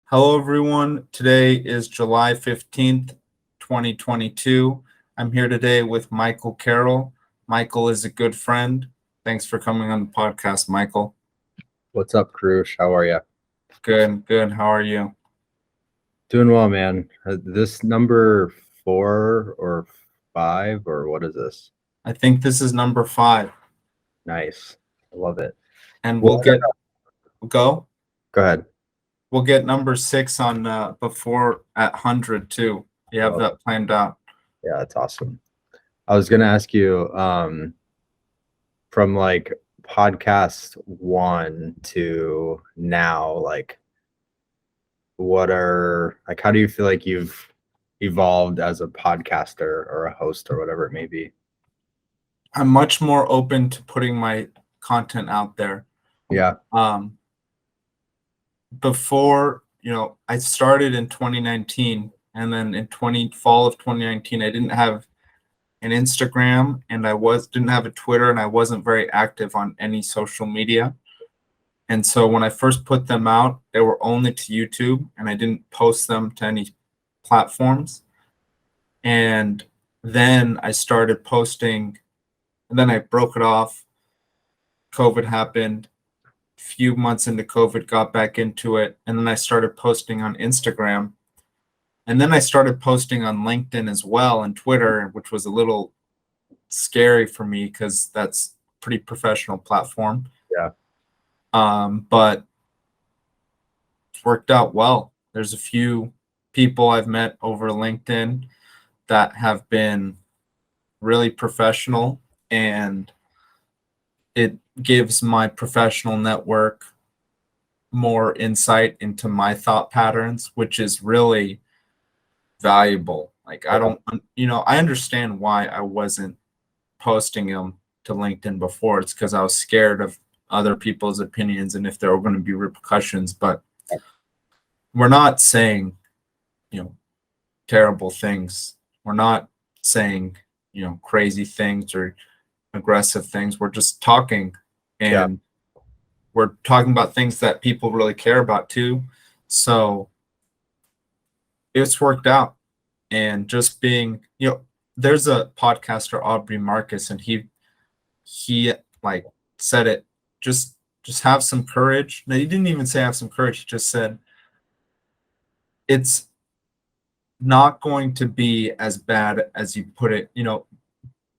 Hello, everyone. Today is July 15th, 2022. I'm here today with Michael Carroll. Michael is a good friend. Thanks for coming on the podcast, Michael. What's up, Karush? How are you? Good. How are you? Doing well, man. This number 4 or 5, or what is this? I think this is number 5. Nice. I love it. And Go ahead. We'll get number 6 on before at 100 too. You have that planned out. Yeah, that's awesome. I was gonna ask you, from like podcast 1 to now, like how do you feel like you've evolved as a podcaster or a host or whatever it may be? I'm much more open to putting my content out there. Yeah. Before, I started in 2019, and then in fall of 2019, I didn't have an Instagram, and didn't have a Twitter, and I wasn't very active on any social media. And so when I first put them out, they were only to YouTube, and I didn't post them to any platforms. And then I started posting, and then I broke it off. COVID happened. Few months into COVID, got back into it, and then I started posting on Instagram, and then I started posting on LinkedIn as well and Twitter, which was a little scary for me because that's a pretty professional platform. Yeah. But it's worked out well. There's a few people I've met over LinkedIn that have been really professional, and it gives my professional network more insight into my thought patterns, which is really valuable. Like, I understand why I wasn't posting them to LinkedIn before. It's because I was scared of other people's opinions and if there were going to be repercussions. But we're not saying, terrible things. We're not saying, crazy things or aggressive things. We're just talking, and we're talking about things that people really care about too. So it's worked out. And just being, there's a podcaster, Aubrey Marcus, and he like said it, just have some courage. No, he didn't even say have some courage. He just said it's not going to be as bad as you put it.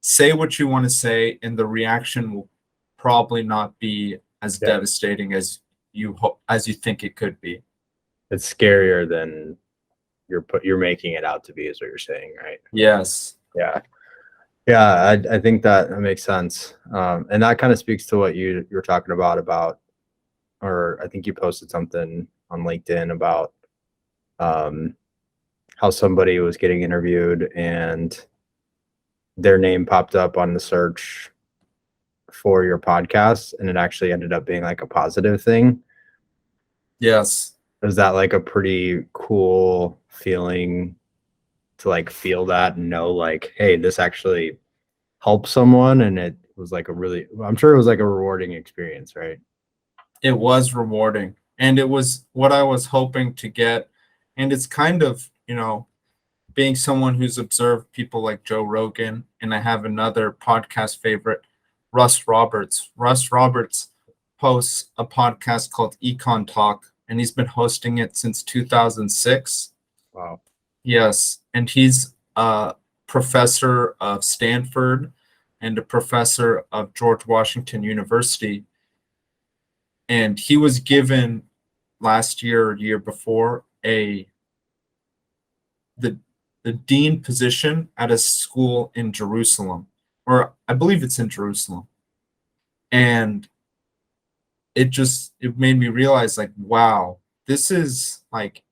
Say what you want to say, and the reaction will probably not be as devastating as you think it could be. It's scarier than you're making it out to be, is what you're saying, right? Yes. Yeah. I think that makes sense, and that kind of speaks to what you're talking about, or I think you posted something on LinkedIn about how somebody was getting interviewed and their name popped up on the search for your podcast, and it actually ended up being like a positive thing. Yes. Is that like a pretty cool feeling to like feel that and know like, hey, this actually helped someone? And it was like I'm sure it was like a rewarding experience, right? It was rewarding, and it was what I was hoping to get. And it's kind of, being someone who's observed people like Joe Rogan, and I have another podcast favorite, Russ Roberts. Russ Roberts hosts a podcast called Econ Talk, and he's been hosting it since 2006. Wow. Yes, and he's a professor of Stanford and a professor of George Washington University. And he was given last year or year before the dean position at a school in Jerusalem, or I believe it's in Jerusalem. And it made me realize, like, wow, this is like,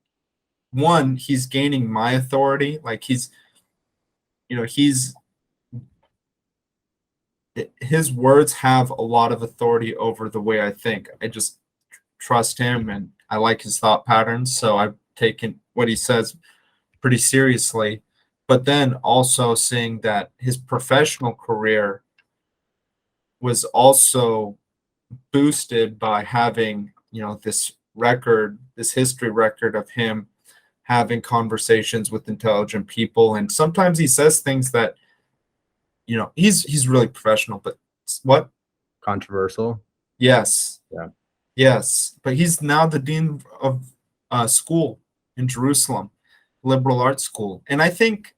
one, he's gaining my authority. Like, his words have a lot of authority over the way I think. I just trust him, and I like his thought patterns. So I've taken what he says pretty seriously. But then also seeing that his professional career was also boosted by having, this record, this history record of him having conversations with intelligent people, and sometimes he says things that, you know, he's really professional, but what? Controversial. Yes. Yeah. Yes, but he's now the dean of school in Jerusalem, liberal arts school. And I think,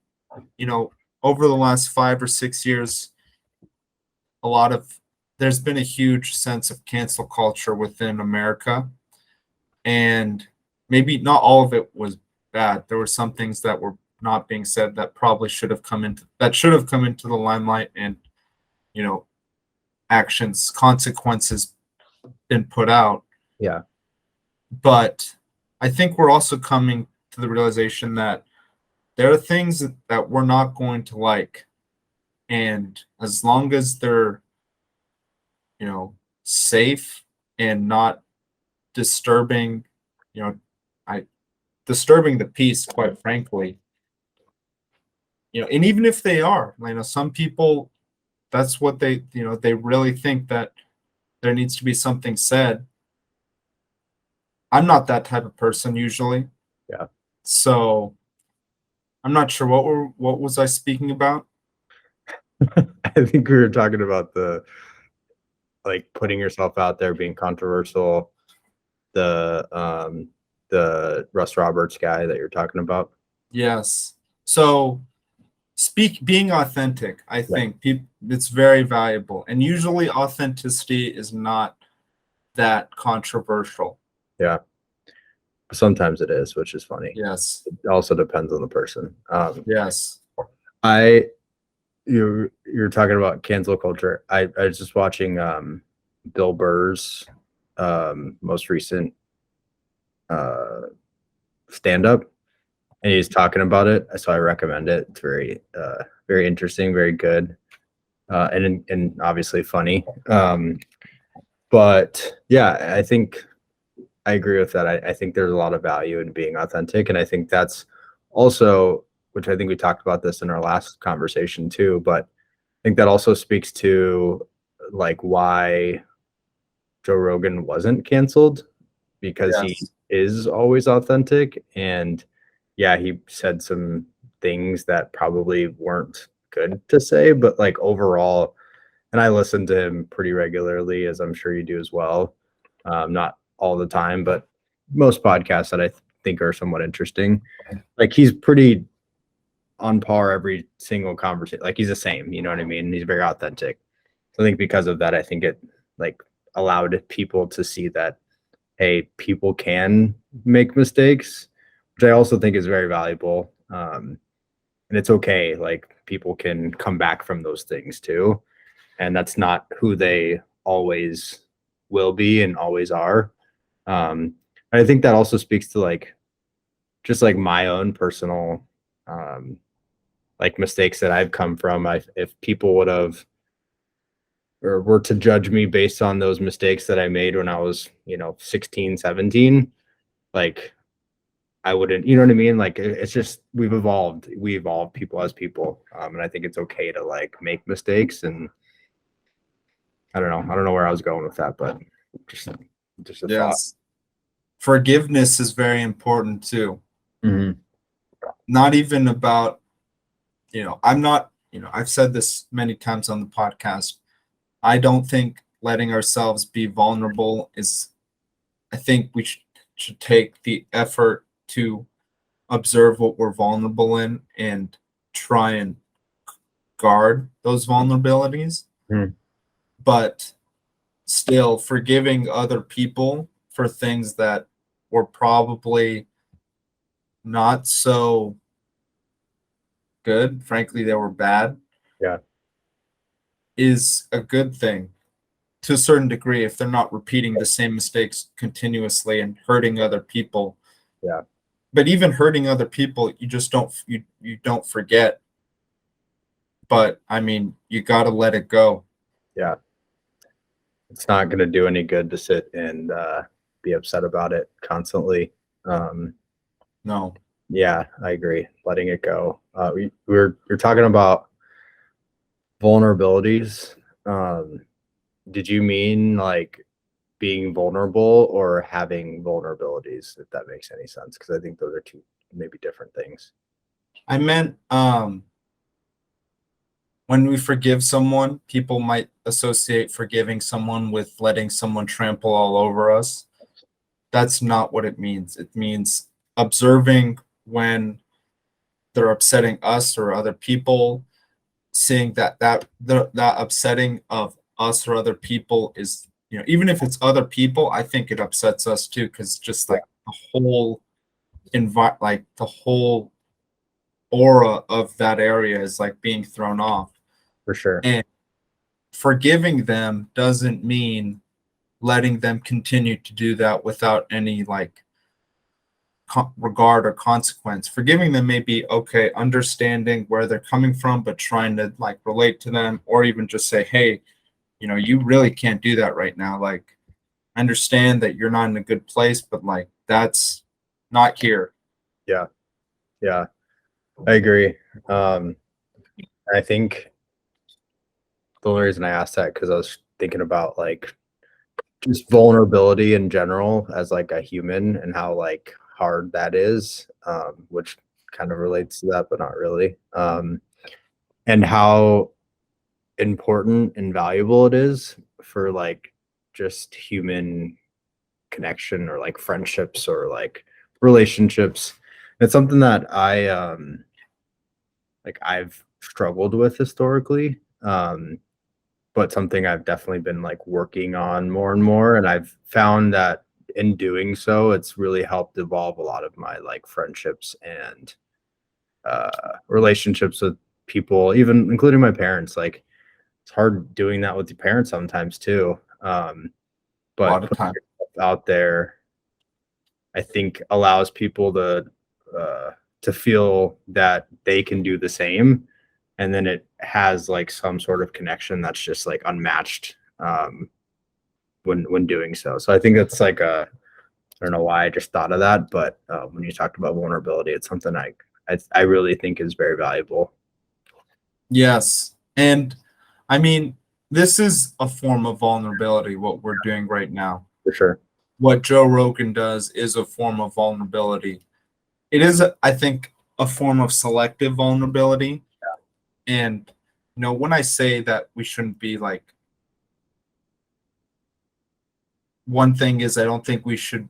you know, over the last 5 or 6 years, there's been a huge sense of cancel culture within America. And maybe not all of it was bad. There were some things that were not being said that probably should have come into the limelight, and, you know, actions, consequences been put out. Yeah. But I think we're also coming to the realization that there are things that we're not going to like. And as long as they're, you know, safe and not disturbing, you know, disturbing the peace, quite frankly, you know, and even if they are, you know, some people, that's what they, you know, they really think that there needs to be something said. I'm not that type of person usually. Yeah. So I'm not sure what was I speaking about? I think we were talking about the like putting yourself out there, being controversial. The Russ Roberts guy that you're talking about. Yes. So being authentic, I think it's very valuable. And usually authenticity is not that controversial. Yeah. Sometimes it is, which is funny. Yes. It also depends on the person. Yes. You're talking about cancel culture. I was just watching Bill Burr's most recent stand-up, and he's talking about it, so I recommend it. It's very very interesting, very good, and obviously funny. But yeah, I think I agree with that. I think there's a lot of value in being authentic, and I think that's also, which I think we talked about this in our last conversation too, but I think that also speaks to like why Joe Rogan wasn't canceled, because he is always authentic. And yeah, he said some things that probably weren't good to say, but like overall, and I listen to him pretty regularly, as I'm sure you do as well. Not all the time, but most podcasts that I think are somewhat interesting. Like he's pretty on par every single conversation. Like he's the same, you know what I mean? He's very authentic. So I think because of that, I think it like allowed people to see that, hey, people can make mistakes, which I also think is very valuable. And it's okay. Like people can come back from those things too. And that's not who they always will be and always are. I think that also speaks to like, just like my own personal, like mistakes that I've come from. If people would have, or were to judge me based on those mistakes that I made when I was, 16, 17, like I wouldn't, you know what I mean? Like it's just, we evolved people as people. And I think it's okay to like make mistakes. And I don't know where I was going with that, but just a thought. Forgiveness is very important too. Mm-hmm. Not even about, I'm not, I've said this many times on the podcast. I don't think letting ourselves be vulnerable I think we should take the effort to observe what we're vulnerable in and try and guard those vulnerabilities. Mm-hmm. But still forgiving other people for things that were probably not so good, frankly, they were bad. Yeah. Is a good thing to a certain degree if they're not repeating the same mistakes continuously and hurting other people. Yeah. But even hurting other people, you just don't forget. But I mean, you got to let it go. Yeah. It's not going to do any good to sit and be upset about it constantly. No. Yeah, I agree. Letting it go. We're talking about vulnerabilities. Did you mean like being vulnerable or having vulnerabilities, if that makes any sense, because I think those are two maybe different things. I meant when we forgive someone, people might associate forgiving someone with letting someone trample all over us. That's not what it means. It means observing when they're upsetting us or other people, seeing that upsetting of us or other people is, even if it's other people, I think it upsets us too, because just like the whole like the whole aura of that area is like being thrown off. For sure. And forgiving them doesn't mean letting them continue to do that without any like regard or consequence. Forgiving them may be okay, understanding where they're coming from, but trying to like relate to them, or even just say, hey, you really can't do that right now. Like, I understand that you're not in a good place, but like, that's not here. Yeah. I agree. I think the only reason I asked that because I was thinking about like just vulnerability in general as like a human and how like hard that is, which kind of relates to that, but not really. And how important and valuable it is for like just human connection or like friendships or like relationships. It's something that I've struggled with historically, but something I've definitely been like working on more and more. And I've found that in doing so, it's really helped evolve a lot of my like friendships and relationships with people, even including my parents. Like it's hard doing that with your parents sometimes too. A But lot of time. out there, I think allows people to feel that they can do the same, and then it has like some sort of connection that's just like unmatched when doing so. So I think that's like I don't know why I just thought of that, but when you talked about vulnerability, it's something I really think is very valuable. Yes. And I mean, this is a form of vulnerability, what we're doing right now. For sure. What Joe Rogan does is a form of vulnerability. It is, I think, a form of selective vulnerability. And, when I say that we shouldn't be like, one thing is I don't think we should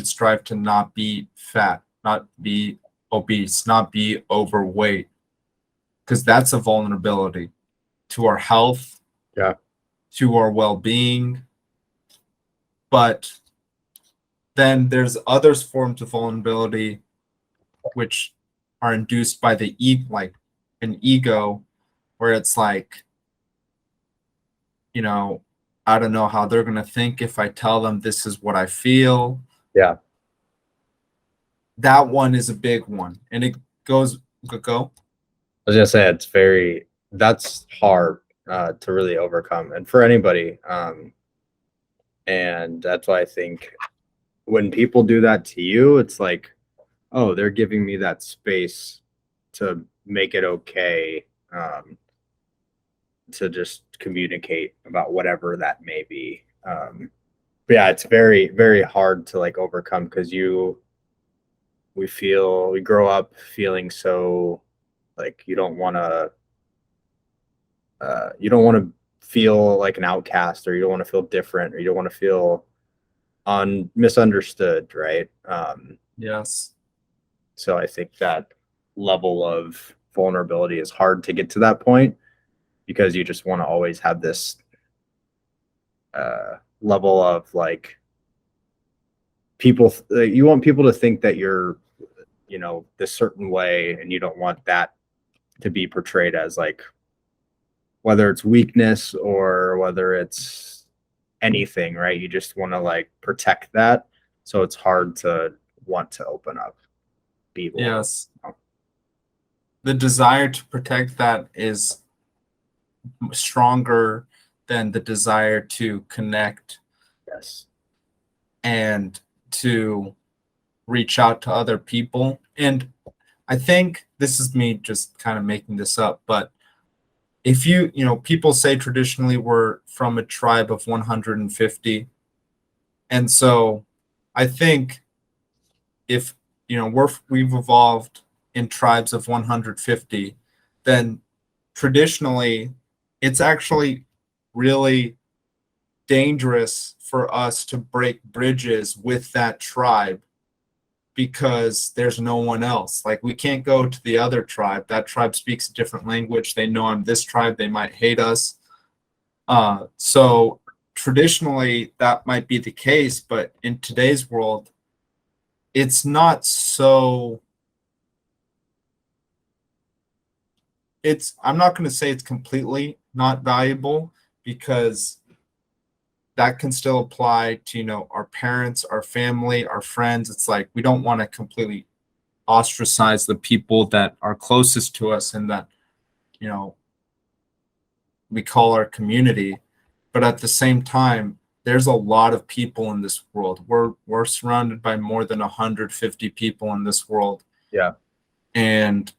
strive to not be fat, not be obese, not be overweight, because that's a vulnerability to our health, Yeah. to our well-being. But then there's other forms of vulnerability which are induced by the like an ego, where it's like, I don't know how they're going to think if I tell them this is what I feel. Yeah. That one is a big one. And it goes, go. I was gonna say that's hard to really overcome, and for anybody. And that's why I think when people do that to you, it's like, oh, they're giving me that space to make it okay, to just communicate about whatever that may be. But yeah, it's very, very hard to like overcome because we grow up feeling so like you don't want to feel like an outcast, or you don't want to feel different, or you don't want to feel misunderstood, right? Yes. So I think that level of vulnerability is hard to get to that point because you just want to always have this level of like you want people to think that you're this certain way, and you don't want that to be portrayed as like whether it's weakness or whether it's anything, right? You just want to like protect that. So it's hard to want to open up. Yes. The desire to protect that is stronger than the desire to connect. Yes. And to reach out to other people. And I think this is me just kind of making this up, but if people say traditionally we're from a tribe of 150, And so I think if, we've evolved in tribes of 150, then traditionally it's actually really dangerous for us to break bridges with that tribe because there's no one else. Like, we can't go to the other tribe. That tribe speaks a different language. They know I'm this tribe. They might hate us. So traditionally that might be the case, but in today's world, it's not so. I'm not going to say it's completely not valuable, because that can still apply to, our parents, our family, our friends. It's like, we don't want to completely ostracize the people that are closest to us and that, we call our community. But at the same time, there's a lot of people in this world. We're surrounded by more than 150 people in this world. Yeah. And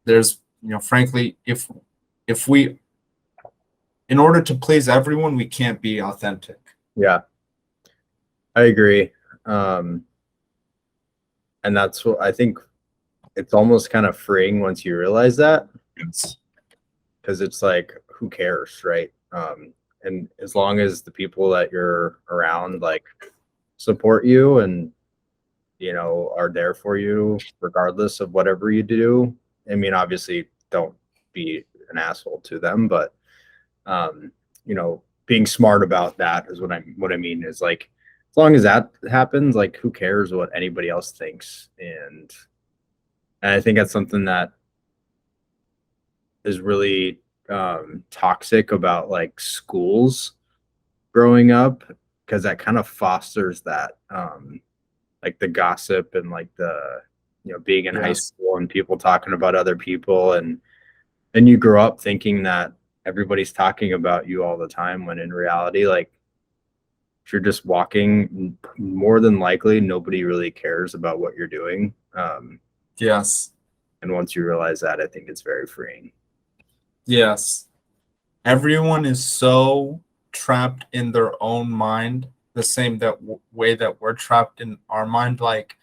there's, frankly, if we, in order to please everyone, we can't be authentic. Yeah, I agree. And that's what I think. It's almost kind of freeing once you realize that, Yes. because it's like, who cares, right? And as long as the people that you're around like support you and are there for you regardless of whatever you do. I mean, obviously don't be an asshole to them, but being smart about that is what I mean is, like, as long as that happens, like, who cares what anybody else thinks? And I think that's something that is really toxic about like schools growing up, because that kind of fosters that like the gossip and like the being in high Yes. school and people talking about other people, and then you grow up thinking that everybody's talking about you all the time, when in reality, like, if you're just walking, more than likely nobody really cares about what you're doing. Yes. And once you realize that, I think it's very freeing. Yes. Everyone is so trapped in their own mind, the same way that we're trapped in our mind. Like,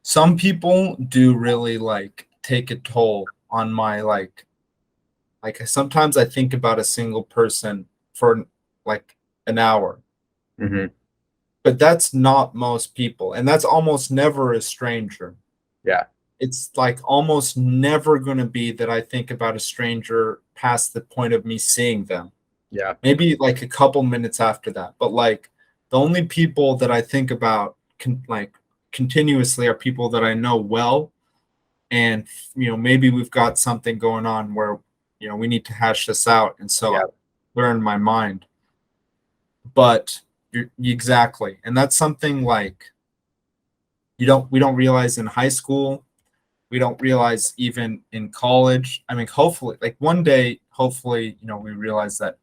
some people do really like take a toll on my like sometimes I think about a single person for like an hour. Mm-hmm. But that's not most people, and that's almost never a stranger. Yeah. It's like almost never going to be that I think about a stranger past the point of me seeing them. Yeah. Maybe like a couple minutes after that. But like, the only people that I think about continuously are people that I know well. And, maybe we've got something going on where, we need to hash this out. And so Yeah. they're in my mind. But exactly. And that's something like we don't realize in high school. We don't realize even in college. I mean, hopefully, like one day, hopefully, we realize that,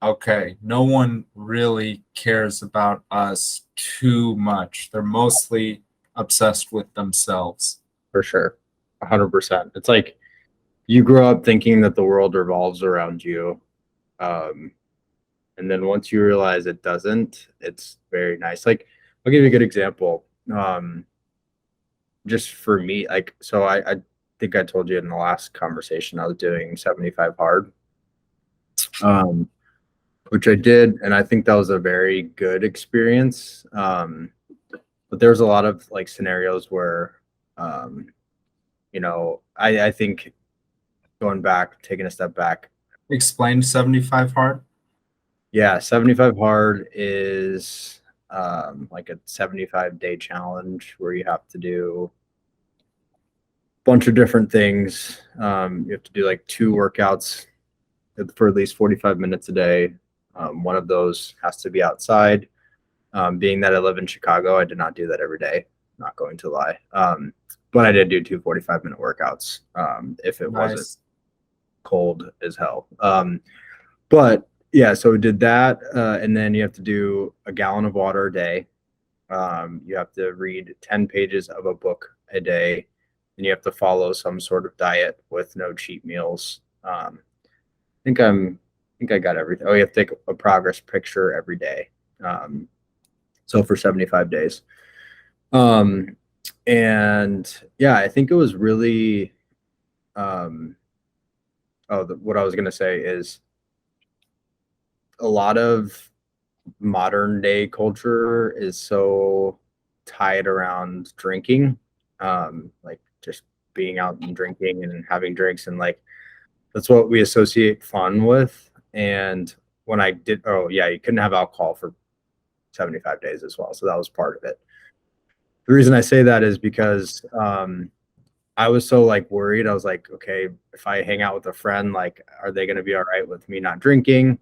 okay, no one really cares about us too much. They're mostly obsessed with themselves. For sure. 100%. It's like you grow up thinking that the world revolves around you. And then once you realize it doesn't, it's very nice. Like, I'll give you a good example. Just for me, like, so I think I told you in the last conversation I was doing 75 hard, which I did, and I think that was a very good experience. But there's a lot of like scenarios where, I think going back, taking a step back. Explain 75 hard. Yeah, 75 hard is like a 75-day challenge where you have to do a bunch of different things. You have to do like 2 workouts for at least 45 minutes a day. One of those has to be outside. Being that I live in Chicago, I did not do that every day. Not going to lie. But I did do 2 45-minute workouts if it Nice. wasn't cold as hell. But yeah, so we did that. And then you have to do a gallon of water a day. You have to read 10 pages of a book a day. And you have to follow some sort of diet with no cheat meals. I think I got everything. Oh, you have to take a progress picture every day. So for 75 days. And yeah, I think it was really, what I was going to say is a lot of modern day culture is so tied around drinking, like just being out and drinking and having drinks, and like that's what we associate fun with. And when I did, oh yeah, you couldn't have alcohol for 75 days as well, so that was part of it. The reason I say that is because I was so like worried. I was like, okay, if I hang out with a friend, like, are they going to be all right with me not drinking?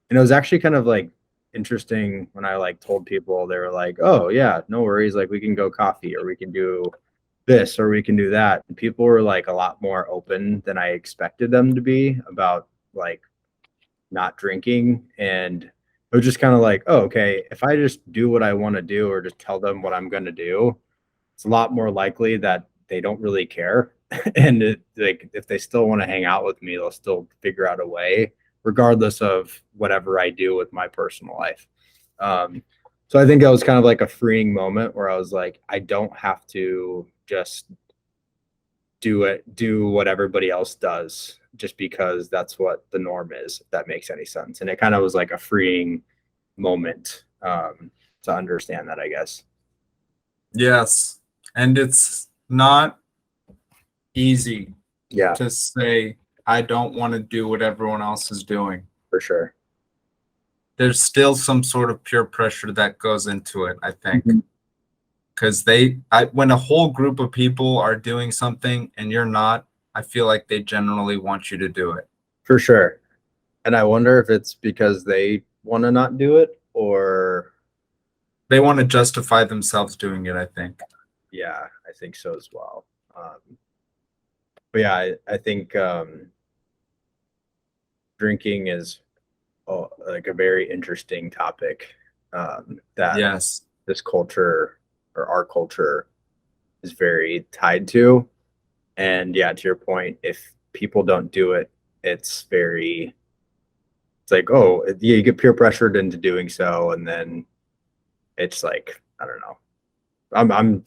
And it was actually kind of like interesting when I like told people. They were like, oh yeah, no worries, like we can go coffee, or we can do this, or we can do that. And people were like a lot more open than I expected them to be about like not drinking. And it was just kind of like, oh, okay, if I just do what I want to do, or just tell them what I'm going to do, it's a lot more likely that they don't really care. And like if they still want to hang out with me, they'll still figure out a way, regardless of whatever I do with my personal life. So I think that was kind of like a freeing moment where I was like, I don't have to just do what everybody else does just because that's what the norm is, if that makes any sense. And it kind of was like a freeing moment to understand that, I guess. Yes. And it's not easy Yeah, to say, I don't want to do what everyone else is doing. for sure. There's still some sort of peer pressure that goes into it, I think. Mhm. Because when a whole group of people are doing something and you're not, I feel like they generally want you to do it. For sure. And I wonder if it's because they want to not do it, or They want to justify themselves doing it, I think. yeah, I think so as well. But yeah, I think drinking is like a very interesting topic that Yes. this culture, or our culture, is very tied to. And yeah, to your point, if people don't do it, it's like, oh, yeah, you get peer pressured into doing so, and then it's like, I don't know. I'm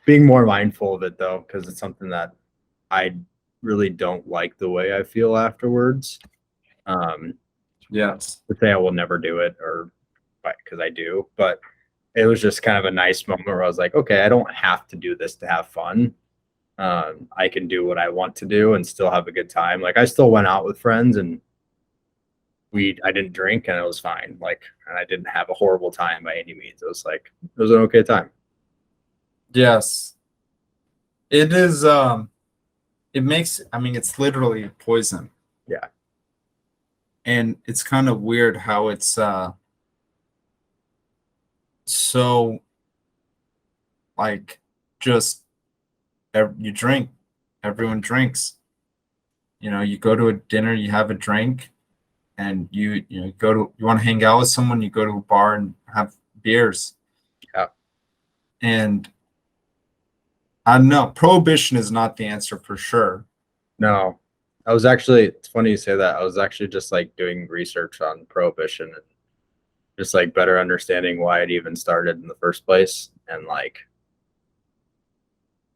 being more mindful of it though, because it's something that I really don't like the way I feel afterwards. Yes. To say I will never do it, or because I do, but it was just kind of a nice moment where I was like, okay, I don't have to do this to have fun. I can do what I want to do and still have a good time. Like I still went out with friends, and I didn't drink, and it was fine. Like, and I didn't have a horrible time by any means. It was like, it was an okay time. Yes. It is it makes, I mean, it's literally poison. Yeah. And it's kind of weird how it's so like just you drink, everyone drinks. You know, you go to a dinner, you have a drink, and you want to hang out with someone, you go to a bar and have beers. Yeah. And I don't know, prohibition is not the answer for sure. No, I was actually, it's funny you say that. I was actually just like doing research on prohibition and just like better understanding why it even started in the first place. And like,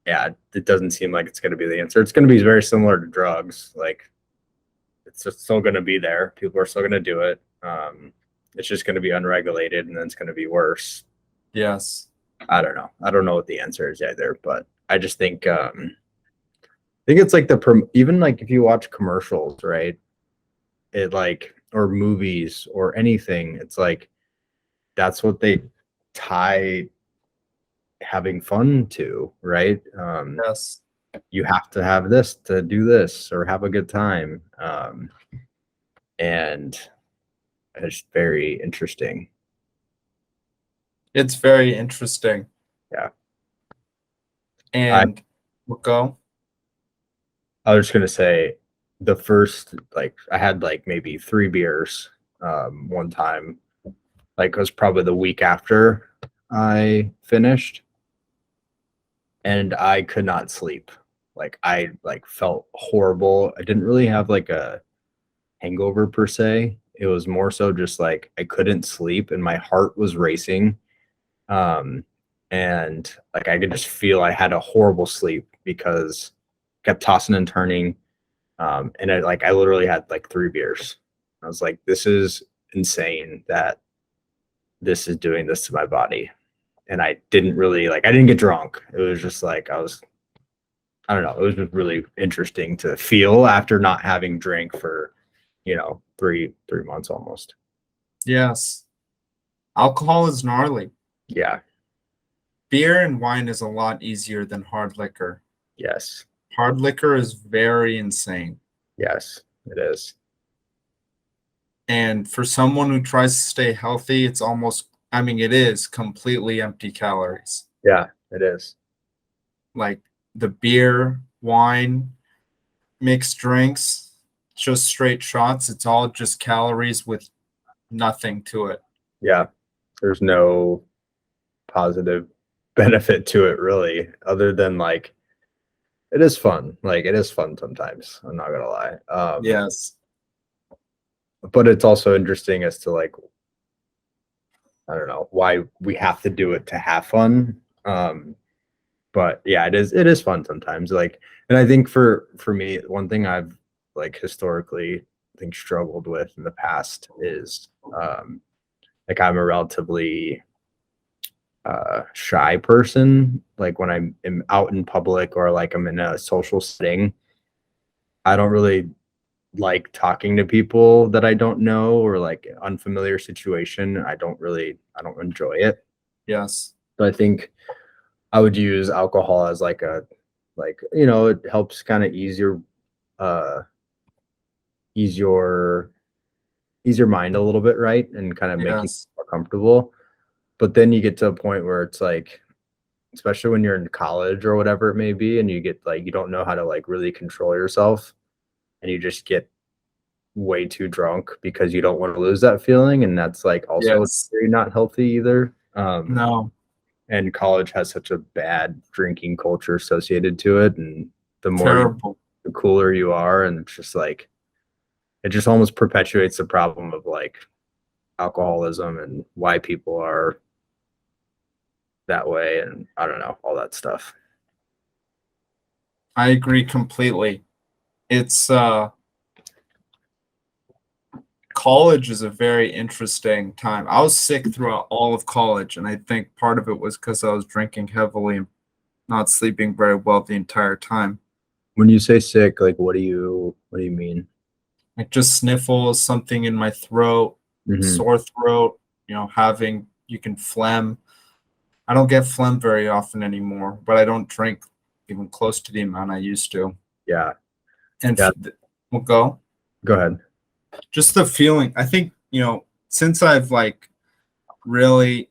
yeah, it doesn't seem like it's going to be the answer. It's going to be very similar to drugs. Like, it's just still going to be there. People are still going to do it. It's just going to be unregulated, and then it's going to be worse. Yes. I don't know. I don't know what the answer is either, but I just think it's like even like if you watch commercials, right? It like, or movies or anything, it's like that's what they tie having fun to, right? Yes. You have to have this to do this or have a good time. And it's very interesting. It's very interesting. Yeah. And we'll go. I was just gonna say the first, like I had like maybe 3 beers one time. Like it was probably the week after I finished, and I could not sleep. Like I like felt horrible. I didn't really have like a hangover per se, It was more so just like I couldn't sleep and my heart was racing. And like I could just feel I had a horrible sleep because I kept tossing and turning. And I literally had like 3 beers. I was like, this is insane that this is doing this to my body. And I didn't really I didn't get drunk. It was just like I don't know. It was just really interesting to feel after not having drank for, 3 months almost. Yes. Alcohol is gnarly. Yeah. Beer and wine is a lot easier than hard liquor. Yes. Hard liquor is very insane. Yes, it is. And for someone who tries to stay healthy, it is completely empty calories. Yeah, it is. Like the beer, wine, mixed drinks, just straight shots, it's all just calories with nothing to it. Yeah. There's no positive benefit to it really, other than it is fun. It is fun sometimes. I'm not gonna lie. Yes. But it's also interesting as to I don't know why we have to do it to have fun. But yeah, it is fun sometimes. And I think for me, one thing I've historically struggled with in the past is I'm a relatively shy person. When I'm out in public or I'm in a social setting, I don't really like talking to people that I don't know or unfamiliar situation. I don't enjoy it. Yes. So I think I would use alcohol as it helps kind of uh ease your mind a little bit, right? And kind of make you Yes. more comfortable. But then you get to a point where it's especially when you're in college or whatever it may be, and you get you don't know how to really control yourself, and you just get way too drunk because you don't want to lose that feeling, and that's also Yes. very not healthy either. No. And college has such a bad drinking culture associated to it, and the more Terrible. the cooler you are, and it's just it just almost perpetuates the problem of alcoholism and why people are that way, and I don't know, all that stuff. I agree completely. It's college is a very interesting time. I was sick throughout all of college, and I think part of it was because I was drinking heavily and not sleeping very well the entire time. When you say sick, what do you mean? Like just sniffles, something in my throat, sore throat, you can phlegm. I don't get phlegm very often anymore, but I don't drink even close to the amount I used to. Yeah. And Yeah. we'll go. Go ahead. Just the feeling. I think, since I've really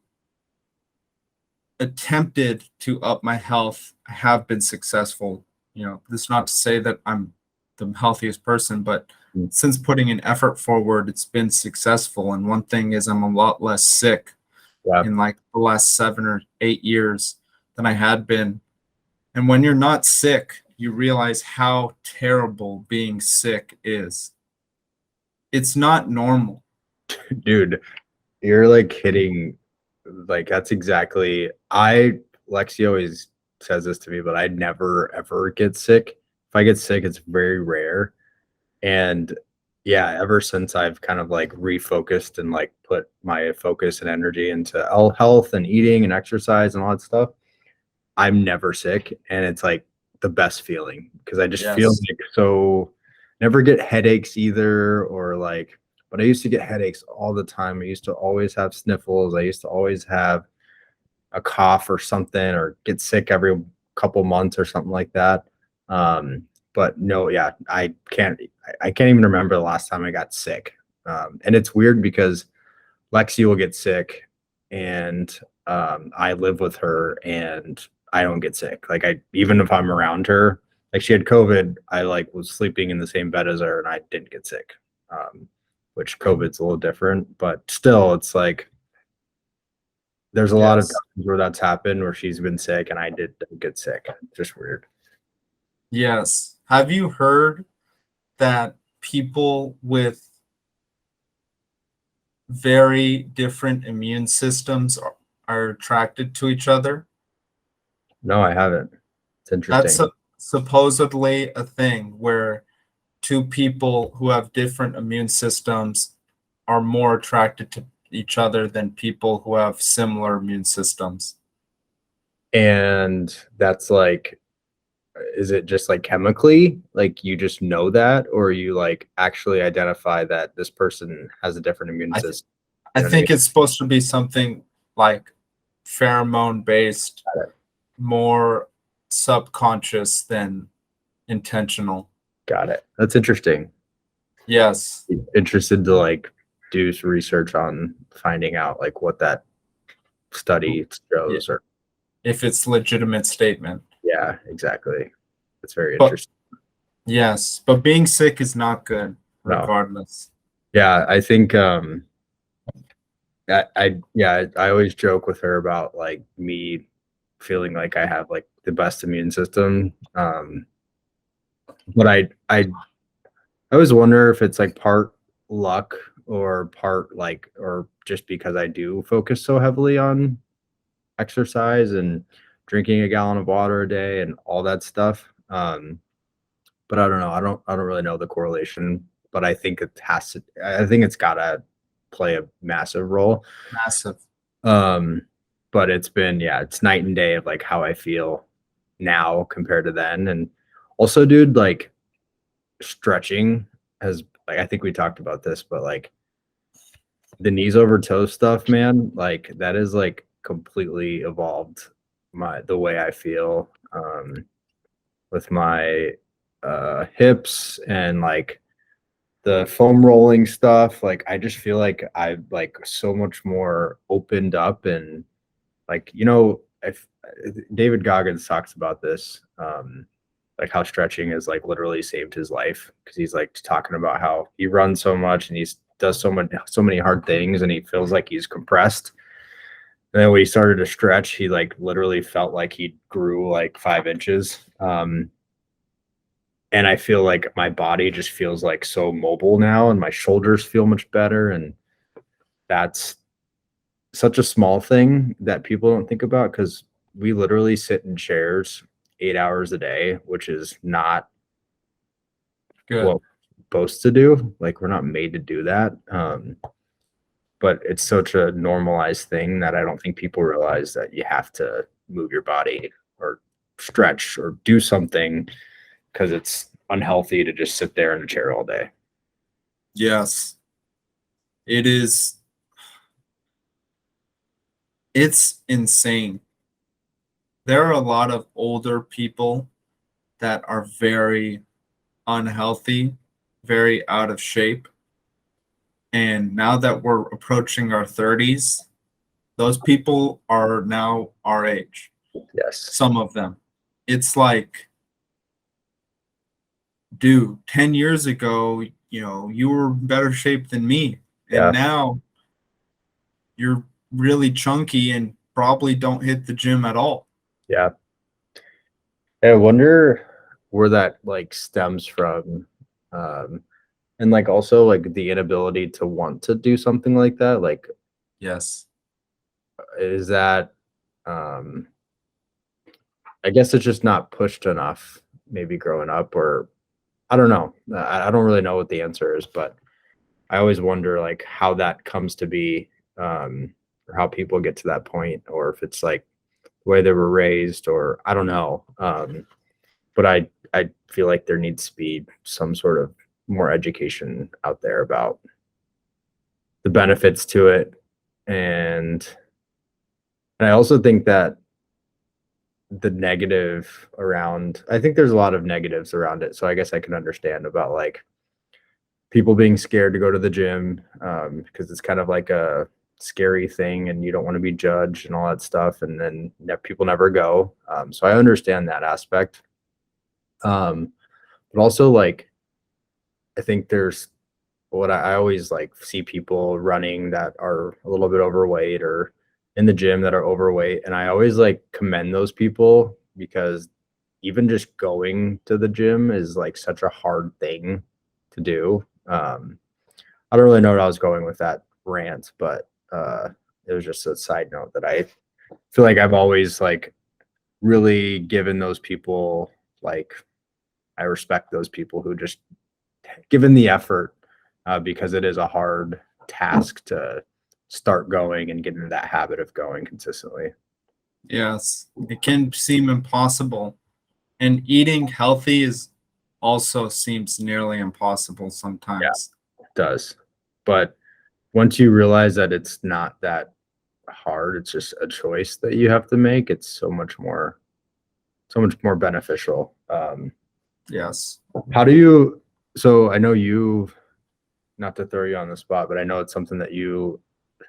attempted to up my health, I have been successful. This is not to say that I'm the healthiest person, but since putting an effort forward, it's been successful. And one thing is I'm a lot less sick in the last 7 or 8 years than I had been. And when you're not sick, you realize how terrible being sick is. It's not normal. Dude, you're hitting that's exactly Lexi always says this to me, but I never ever get sick. If I get sick, it's very rare. And yeah, ever since I've kind of refocused and put my focus and energy into health and eating and exercise and all that stuff, I'm never sick. And it's the best feeling because I just feel so never get headaches either but I used to get headaches all the time. I used to always have sniffles. I used to always have a cough or something or get sick every couple months or something like that. But no, yeah, I can't even remember the last time I got sick. And it's weird because Lexi will get sick and I live with her and I don't get sick. Even if I'm around her, she had COVID, I was sleeping in the same bed as her and I didn't get sick. Which COVID's a little different, but still it's there's a lot of times where that's happened where she's been sick and I didn't get sick. Just weird. Yes. Have you heard that people with very different immune systems are attracted to each other? No, I haven't. It's That's interesting. supposedly a thing where two people who have different immune systems are more attracted to each other than people who have similar immune systems. And that's like, is it just like chemically, like you just know that, or you like actually identify that this person has a different immune I th- system? I You know what I mean? think it's supposed to be something like pheromone based, Got it. more subconscious than intentional. Got it. That's interesting. Yes. Interested to like do some research on finding out like what that study Yeah. shows, or If it's legitimate statement. yeah, exactly. It's very But interesting. yes, but being sick is not good No. regardless. Yeah, I think I always joke with her about like me feeling like I have like the best immune system. But I always wonder if it's like part luck or part like, or just because I do focus so heavily on exercise and drinking a gallon of water a day and all that stuff. But I don't know. I don't really know the correlation, but I think it has to, I think it's gotta play a massive role. Massive. But it's been, yeah, it's night and day of like how I feel now compared to then. And also, dude, like stretching has, like, I think we talked about this, but like the knees over toes stuff, man, like that is like completely evolved the way I feel with my hips and like the foam rolling stuff. Like I just feel like I've like so much more opened up, and like, you know, if David Goggins talks about this, like how stretching has like literally saved his life, because he's like talking about how he runs so much and he's does so many hard things and he feels like he's compressed. And then when he started to stretch, he like literally felt like he grew like 5 inches. And I feel like my body just feels like so mobile now, and my shoulders feel much better. And that's such a small thing that people don't think about, because we literally sit in chairs 8 hours a day, which is not Good. what we're supposed to do. Like we're not made to do that. But it's such a normalized thing that I don't think people realize that you have to move your body or stretch or do something, because it's unhealthy to just sit there in a chair all day. Yes. It is. It's insane. There are a lot of older people that are very unhealthy, very out of shape. And now that we're approaching our 30s, those people are now our age. Yes. Some of them. It's like, dude, 10 years ago, you were in better shape than me. And Yeah. now you're really chunky and probably don't hit the gym at all. Yeah. I wonder where that like stems from. And like also like the inability to want to do something like that. Like, Yes. is that, I guess it's just not pushed enough, maybe growing up, or I don't know. I don't really know what the answer is, but I always wonder like how that comes to be, or how people get to that point, or if it's like the way they were raised, or I don't know. But I feel like there needs to be some sort of more education out there about the benefits to it. And I also think that the negative around, I think there's a lot of negatives around it. So I guess I can understand about like people being scared to go to the gym, because it's kind of like a scary thing and you don't want to be judged and all that stuff. And then people never go. So I understand that aspect. But also like, I think there's what I always like see people running that are a little bit overweight, or in the gym that are overweight. And I always like commend those people, because even just going to the gym is like such a hard thing to do. I don't really know what I was going with that, rant, but it was just a side note that I feel like I've always like really given those people, like, I respect those people who just given the effort, because it is a hard task to start going and get into that habit of going consistently. Yes, it can seem impossible. And eating healthy is also seems nearly impossible sometimes. It does. But once you realize that it's not that hard, it's just a choice that you have to make, it's so much more beneficial. Yes. How do you, so I know you, not to throw you on the spot, but I know it's something that you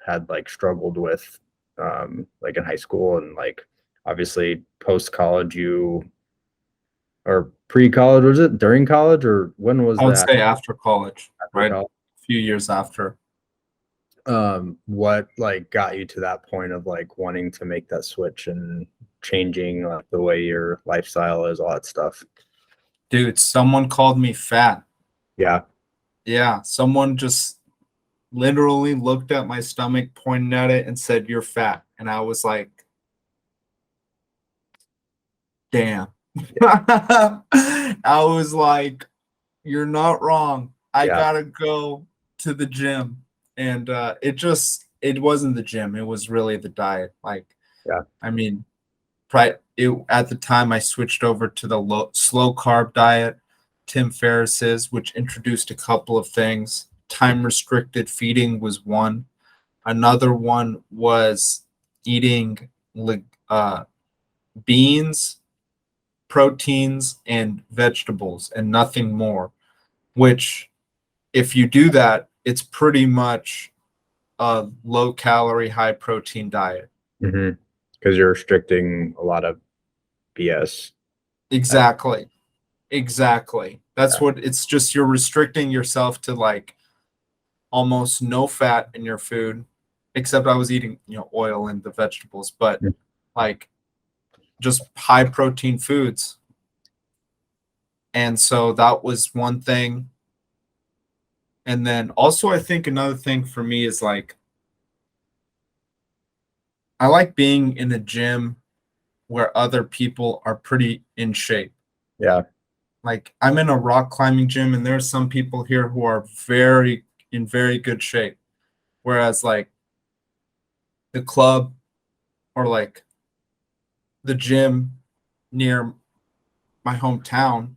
had like struggled with, like in high school and like obviously post college, or pre-college, was it during college or when was I would that? say after college, After right? college? A few years after. What like got you to that point of like wanting to make that switch and changing like the way your lifestyle is, all that stuff? Dude, someone called me fat. Yeah. Yeah, someone just literally looked at my stomach, pointed at it, and said, "You're fat." And I was like, damn. I was like, "You're not wrong. I Yeah. gotta go to the gym." And it wasn't the gym, it was really the diet. Like, Yeah. I mean, at the time I switched over to the slow carb diet, Tim Ferriss's, which introduced a couple of things. Time restricted feeding was one. Another one was eating beans, proteins, and vegetables, and nothing more. Which, if you do that, it's pretty much a low calorie, high protein diet. Mm-hmm. Because you're restricting a lot of BS. Exactly. Exactly. That's Yeah. what it's just, you're restricting yourself to like almost no fat in your food, except I was eating, oil and the vegetables, but Mm. like just high protein foods. And so that was one thing. And then also, I think another thing for me is like, I like being in a gym where other people are pretty in shape. Yeah. Like, I'm in a rock climbing gym, and there are some people here who are in very good shape. Whereas like the club or like the gym near my hometown,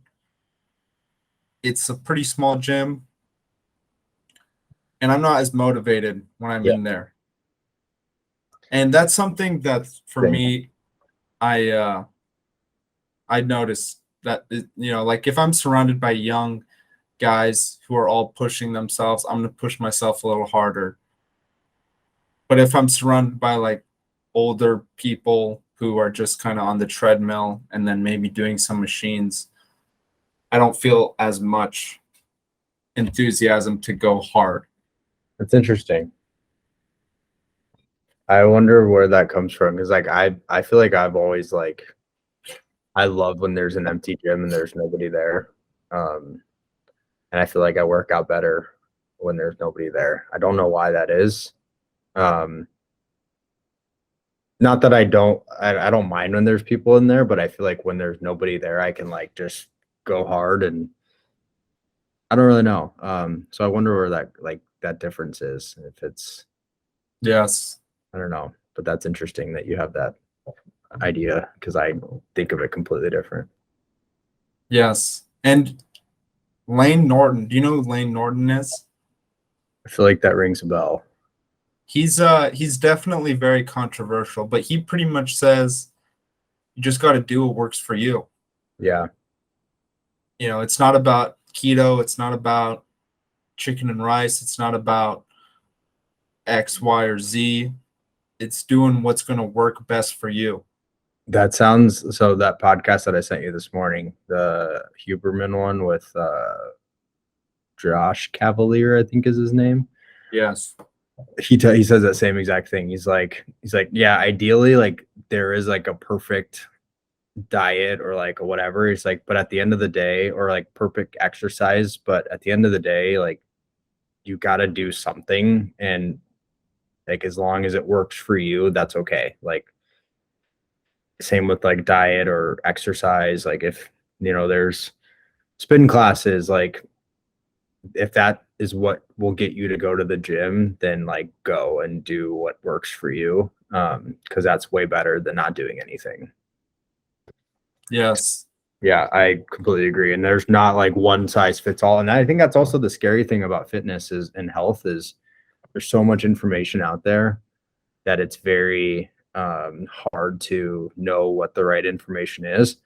it's a pretty small gym, and I'm not as motivated when I'm Yeah. in there. And that's something that for Same. me, I noticed that, like if I'm surrounded by young guys who are all pushing themselves, I'm going to push myself a little harder. But if I'm surrounded by like older people who are just kind of on the treadmill and then maybe doing some machines, I don't feel as much enthusiasm to go hard. That's interesting. I wonder where that comes from, because like I feel like I've always like, I love when there's an empty gym and there's nobody there. And I feel like I work out better when there's nobody there. I don't know why that is. Not that I don't mind when there's people in there, but I feel like when there's nobody there, I can like just go hard, and I don't really know. So I wonder where that difference is. If it's, Yes. I don't know, but that's interesting that you have that idea, because I think of it completely different. Yes. And Lane Norton, do you know who Lane Norton is? I feel like that rings a bell. He's definitely very controversial, but he pretty much says you just got to do what works for you. Yeah. It's not about keto, it's not about chicken and rice, it's not about X, Y, or Z. It's doing what's going to work best for you. That sounds, so that podcast that I sent you this morning, the Huberman one with Josh Cavalier, I think is his name. Yes. He says that same exact thing. He's like, yeah, ideally, like there is like a perfect diet or like whatever. He's like, but at the end of the day, or like perfect exercise, but at the end of the day, like you got to do something. And Like as long as it works for you, that's okay. Like same with like diet or exercise. Like if, there's spin classes, like if that is what will get you to go to the gym, then like go and do what works for you. Because that's way better than not doing anything. Yes. Yeah, I completely agree. And there's not like one size fits all. And I think that's also the scary thing about fitness is and health is there's so much information out there that it's very hard to know what the right information is.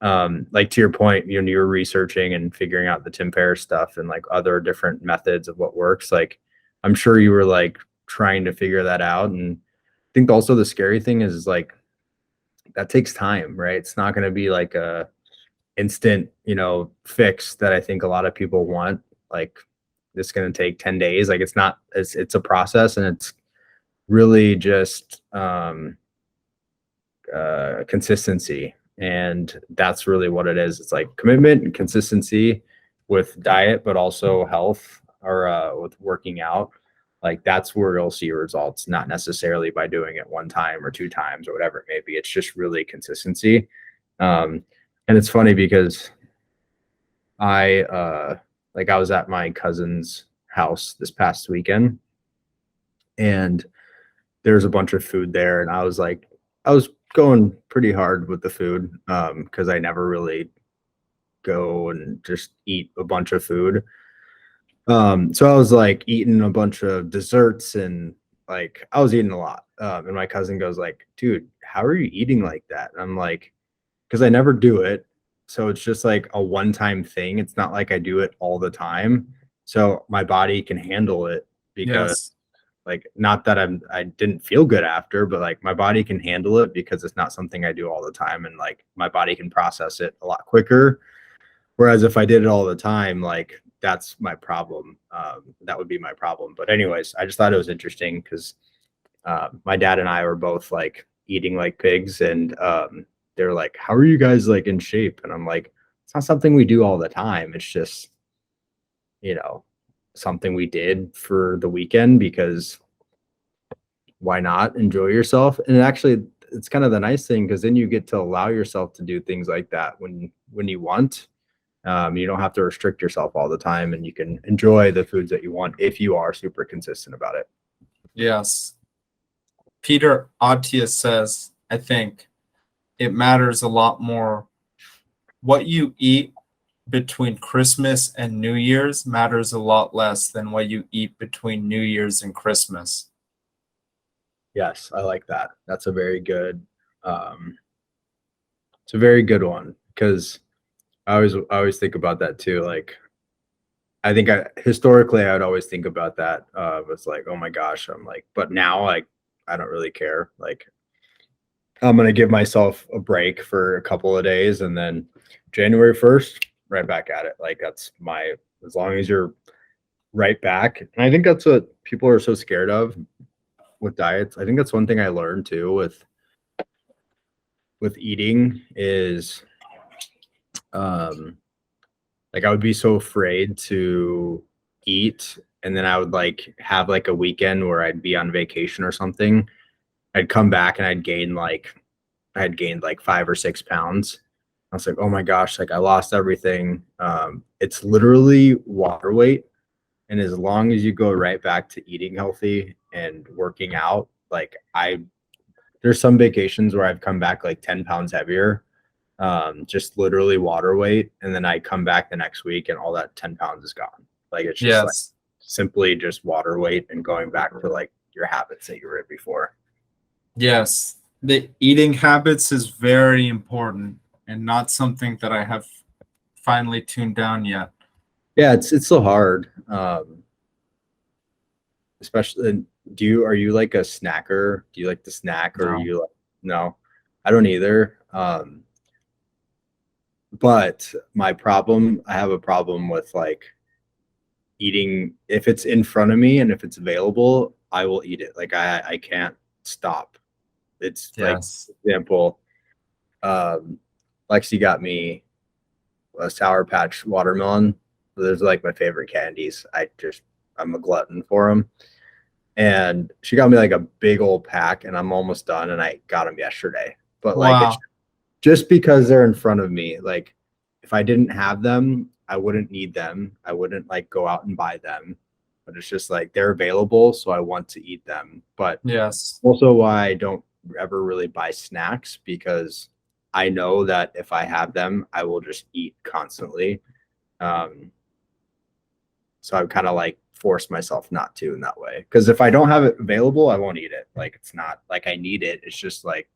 Like to your point, you were researching and figuring out the Tim Ferriss stuff and like other different methods of what works. Like I'm sure you were like trying to figure that out. And I think also the scary thing is like that takes time, right? It's not going to be like a instant, fix that I think a lot of people want. Like it's going to take 10 days. Like it's a process, and it's really just consistency. And that's really what it is. It's like commitment and consistency with diet, but also health or with working out. Like that's where you'll see results, not necessarily by doing it one time or two times or whatever it may be. It's just really consistency. And it's funny because I was at my cousin's house this past weekend, and there's a bunch of food there, and I was going pretty hard with the food because I never really go and just eat a bunch of food. So I was like eating a bunch of desserts and like I was eating a lot. And my cousin goes like, dude, how are you eating like that? And I'm like, because I never do it. So it's just like a one-time thing. It's not like I do it all the time. So my body can handle it because like, not that I didn't feel good after, but like my body can handle it because it's not something I do all the time. And like my body can process it a lot quicker. Whereas if I did it all the time, like that's my problem. That would be my problem. But anyways, I just thought it was interesting because my dad and I were both like eating like pigs, and they're like, how are you guys like in shape? And I'm like, it's not something we do all the time. It's just, something we did for the weekend because why not enjoy yourself? And actually it's kind of the nice thing because then you get to allow yourself to do things like that when you want. You don't have to restrict yourself all the time, and you can enjoy the foods that you want if you are super consistent about it. Yes. Peter Attia says, I think it matters a lot more. What you eat between Christmas and New Year's matters a lot less than what you eat between New Year's and Christmas. Yes, I like that. That's a very good it's a very good one because I always think about that too. Like I think historically I would always think about that. It's like, oh my gosh, I'm like, but now like I don't really care. Like I'm gonna give myself a break for a couple of days, and then January 1st, right back at it. Like that's as long as you're right back. And I think that's what people are so scared of with diets. I think that's one thing I learned too with eating is like I would be so afraid to eat, and then I would like have like a weekend where I'd be on vacation or something. I'd come back and I had gained like 5 or 6 pounds. I was like, oh my gosh, like I lost everything. It's literally water weight. And as long as you go right back to eating healthy and working out, like there's some vacations where I've come back like 10 pounds heavier, just literally water weight. And then I come back the next week and all that 10 pounds is gone. Like it's just like simply just water weight and going back to like your habits that you were in before. Yes. The eating habits is very important and not something that I have finally tuned down yet. Yeah, it's so hard. Especially, are you like a snacker? Do you like to snack, or No. are you like, no, I don't either. But I have a problem with like eating. If it's in front of me and if it's available, I will eat it. Like I can't stop. It's like, for example, Lexi got me a Sour Patch watermelon. Those are like my favorite candies. I'm a glutton for them. and she got me like a big old pack, and I'm almost done, and I got them yesterday. But like it's Wow. just because they're in front of me, like if I didn't have them, I wouldn't need them. I wouldn't like go out and buy them. But it's just like they're available, so I want to eat them. But Yes. also why I don't ever really buy snacks, because I know that if I have them, I will just eat constantly. Um, so I kind of like force myself not to in that way. Because if I don't have it available, I won't eat it. Like it's not like I need it. It's just like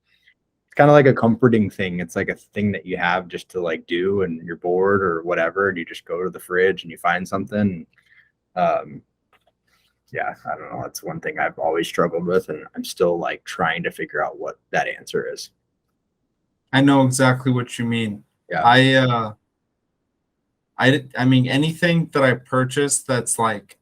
it's kind of like a comforting thing. It's like a thing that you have just to like do, and you're bored or whatever, and you just go to the fridge and you find something. Um, yeah, I don't know. That's one thing I've always struggled with, and I'm still like trying to figure out what that answer is. I know exactly what you mean. Yeah. I mean, anything that I purchase that's like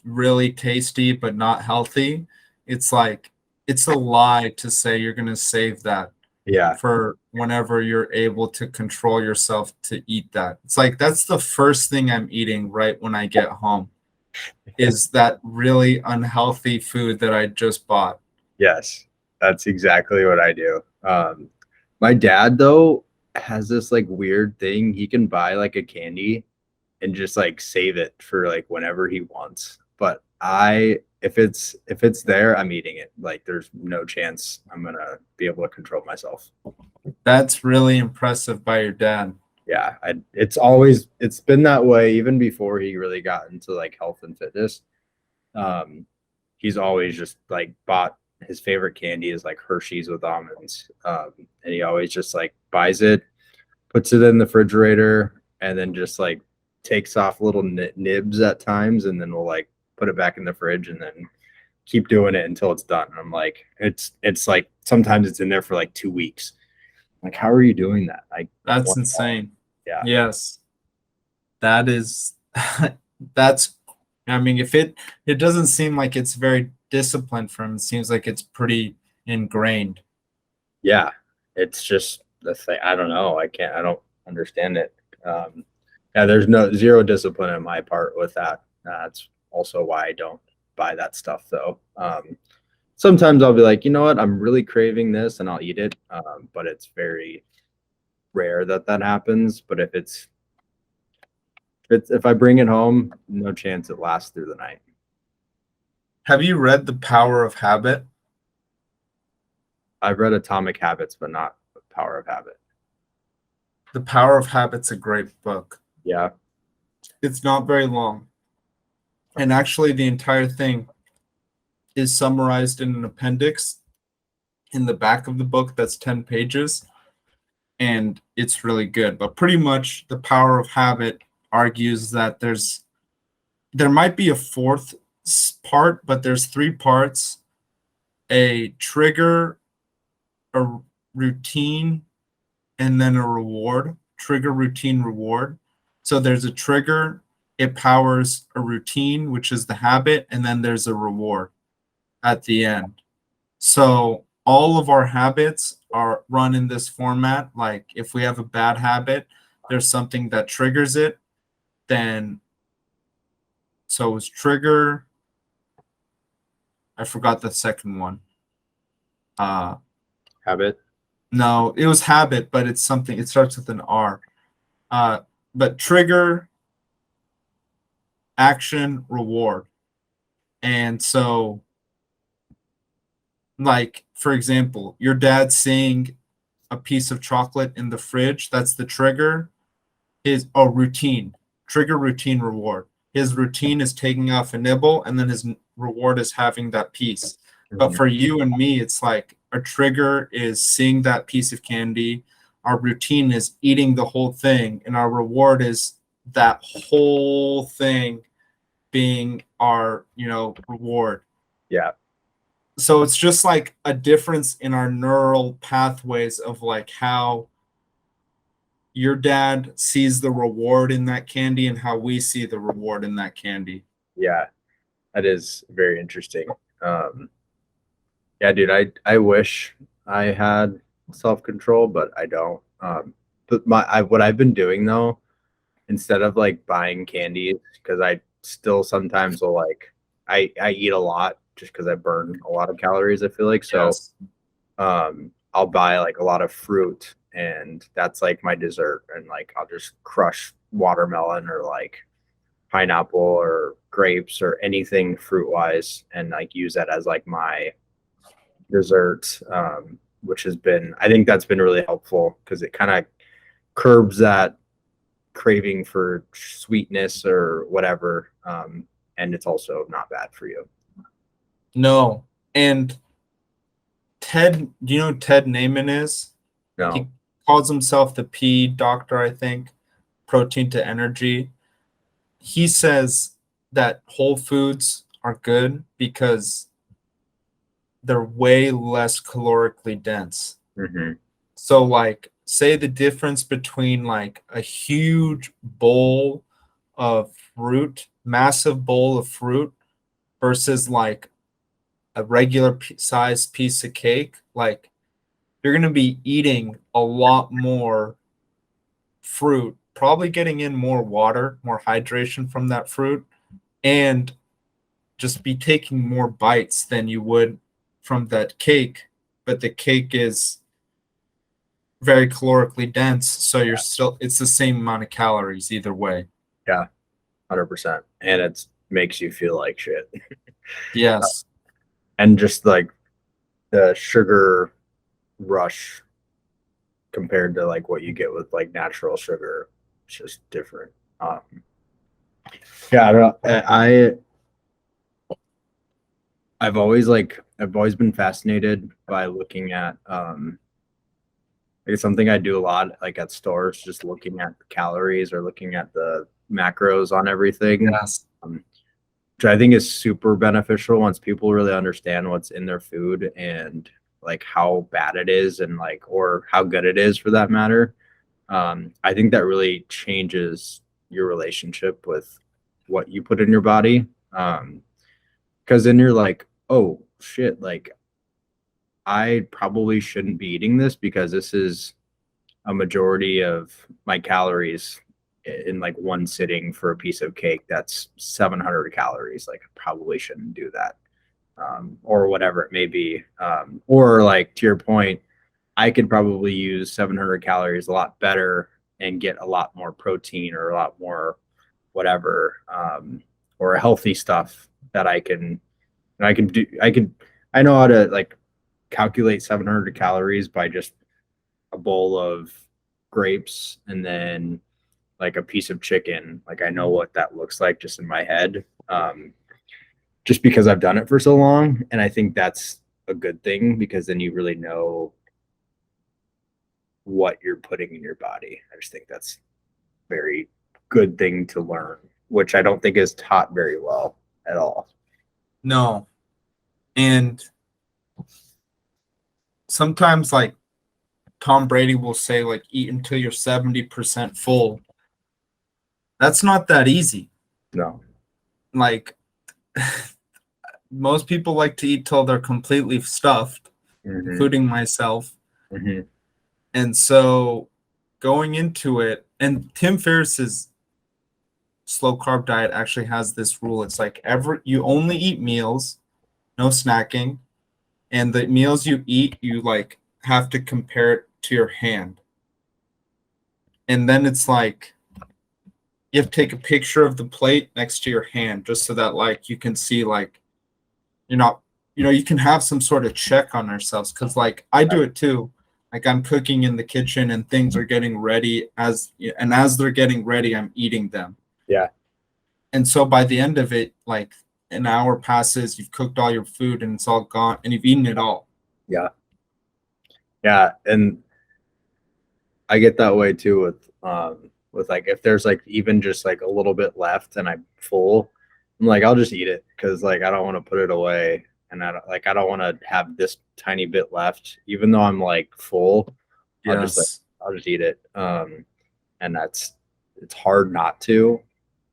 really tasty but not healthy, it's like it's a lie to say you're going to save that Yeah. for whenever you're able to control yourself to eat that. It's like that's the first thing I'm eating right when I get home is that really unhealthy food that I just bought. Yes. That's exactly what I do. My dad though has this like weird thing. He can buy like a candy and just like save it for like whenever he wants. But if it's there, I'm eating it. Like there's no chance I'm gonna be able to control myself. That's really impressive by your dad. Yeah, it's been that way even before he really got into like health and fitness. Um, he's always just like bought his favorite candy is like Hershey's with almonds. And he always just like buys it, puts it in the refrigerator, and then just like takes off little nibs at times, and then we'll like put it back in the fridge and then keep doing it until it's done. And I'm like, it's like sometimes it's in there for like 2 weeks. Like, how are you doing that? Like, That's insane. yeah, Yes. That is that's I mean if it doesn't seem like it's very disciplined for him. It seems like it's pretty ingrained. yeah. It's just the thing. I don't know. I don't understand it. Yeah, there's no zero discipline on my part with that. That's also why I don't buy that stuff though. Sometimes I'll be like, you know what, I'm really craving this and I'll eat it. But it's very rare that that happens. But if I bring it home, no chance it lasts through the night. Have you read The Power of Habit? I've read Atomic Habits, but not The Power of Habit. The Power of Habit's a great book. Yeah. It's not very long. And actually the entire thing is summarized in an appendix in the back of the book that's 10 pages. And it's really good. But pretty much The Power of Habit argues that there might be a fourth part, but there's three parts: a trigger, a routine, and then a reward. Trigger, routine, reward. So there's a trigger, it powers a routine, which is the habit, and then there's a reward at the end. So all of our habits are run in this format. Like if we have a bad habit, there's something that triggers it. Then so it's trigger. I forgot the second one. Habit. No, it was habit, but it's something. It starts with an R. But trigger, action, reward. And so, like, for example, your dad seeing a piece of chocolate in the fridge, that's the trigger. His routine, trigger, routine, reward. His routine is taking off a nibble, and then his reward is having that piece. But for you and me, it's like our trigger is seeing that piece of candy. Our routine is eating the whole thing, and our reward is that whole thing being our, reward. Yeah. So it's just like a difference in our neural pathways of like how your dad sees the reward in that candy and how we see the reward in that candy. Yeah. That is very interesting. Yeah, dude, I wish I had self-control, but I don't. But what I've been doing though, instead of like buying candy, because I still sometimes will like I eat a lot just because I burn a lot of calories, I feel like. So Yes. I'll buy like a lot of fruit, and that's like my dessert, and like I'll just crush watermelon or like pineapple or grapes or anything fruit wise, and like use that as like my dessert, which has been, I think that's been really helpful because it kind of curbs that craving for sweetness or whatever, and it's also not bad for you. No. And Ted, do you know who Ted Naiman is? No. He calls himself the P doctor, I think, protein to energy. He says that whole foods are good because they're way less calorically dense. Mm-hmm. So, like, say the difference between like a huge bowl of fruit, massive bowl of fruit, versus like a regular size piece of cake, like you're going to be eating a lot more fruit, probably getting in more water, more hydration from that fruit, and just be taking more bites than you would from that cake. But the cake is very calorically dense, so you're still, it's the same amount of calories either way. Yeah, 100%. And it makes you feel like shit. Yes. And just like the sugar rush compared to like what you get with like natural sugar, it's just different. Yeah, I don't know. I've always been fascinated by looking at it's something I do a lot like at stores, just looking at the calories or looking at the macros on everything. Yes. Which I think is super beneficial once people really understand what's in their food and like how bad it is and like or how good it is for that matter. I think that really changes your relationship with what you put in your body. Because then you're like, oh shit, like I probably shouldn't be eating this because this is a majority of my calories in like one sitting for a piece of cake that's 700 calories. Like I probably shouldn't do that, or whatever it may be. Or like to your point, I could probably use 700 calories a lot better and get a lot more protein or a lot more whatever, or healthy stuff that I can do. I know how to like calculate 700 calories by just a bowl of grapes and then like a piece of chicken. Like I know what that looks like just in my head, just because I've done it for so long. And I think that's a good thing because then you really know what you're putting in your body. I just think that's a very good thing to learn, which I don't think is taught very well at all. No. And sometimes like Tom Brady will say like eat until you're 70% full. That's not that easy. No. Like most people like to eat till they're completely stuffed, Mm-hmm. including myself. Mm-hmm. And so going into it, and Tim Ferriss's slow carb diet actually has this rule. It's like you only eat meals, no snacking, and the meals you eat, you like have to compare it to your hand. And then it's like you have to take a picture of the plate next to your hand just so that like you can see like you're not, you can have some sort of check on ourselves, because like I do it too. Like I'm cooking in the kitchen and things are getting ready as they're getting ready, I'm eating them. Yeah. And so by the end of it, like an hour passes, you've cooked all your food and it's all gone and you've eaten it all. Yeah. Yeah. And I get that way too with like if there's like even just like a little bit left and I'm full, I'm like I'll just eat it because like I don't want to put it away and I don't want to have this tiny bit left even though I'm like full. Yes. I'll just eat it. And it's hard not to,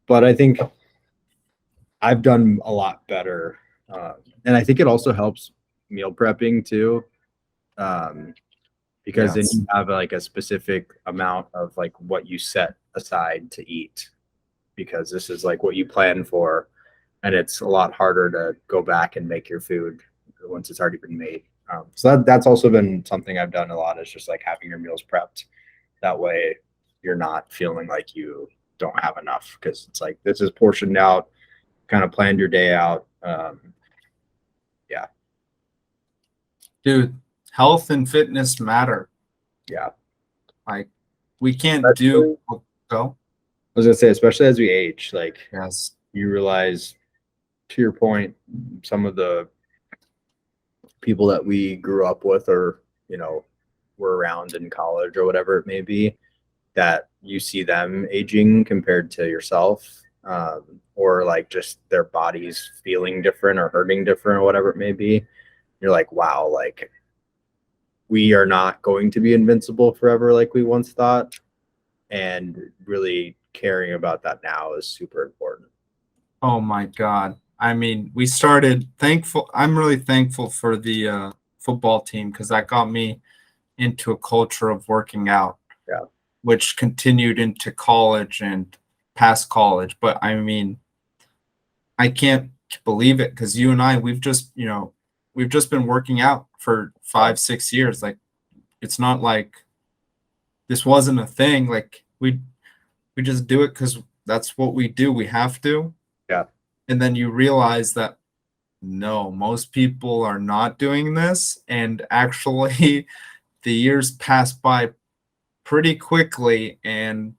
but I think I've done a lot better. And I think it also helps meal prepping too. Because then you have like a specific amount of like what you set aside to eat because this is like what you plan for. and it's a lot harder to go back and make your food once it's already been made. So that's also been something I've done a lot, is just like having your meals prepped. That way you're not feeling like you don't have enough, because it's like this is portioned out, kind of planned your day out. Yeah. Dude, health and fitness matter. Yeah. Like we can't do go. I was gonna say, especially as we age, like Yes. you realize, to your point, some of the people that we grew up with, or were around in college or whatever it may be, that you see them aging compared to yourself, or like just their bodies feeling different or hurting different or whatever it may be. You're like, wow, like we are not going to be invincible forever like we once thought, and really caring about that now is super important. Oh my God. I mean, I'm really thankful for the football team, because that got me into a culture of working out, Yeah. which continued into college and past college. But I mean, I can't believe it, because you and I, we've just been working out for 5-6 years. Like, it's not like this wasn't a thing. Like we just do it because that's what we do. We have to. Yeah. And then you realize that no, most people are not doing this. And actually, the years pass by pretty quickly, and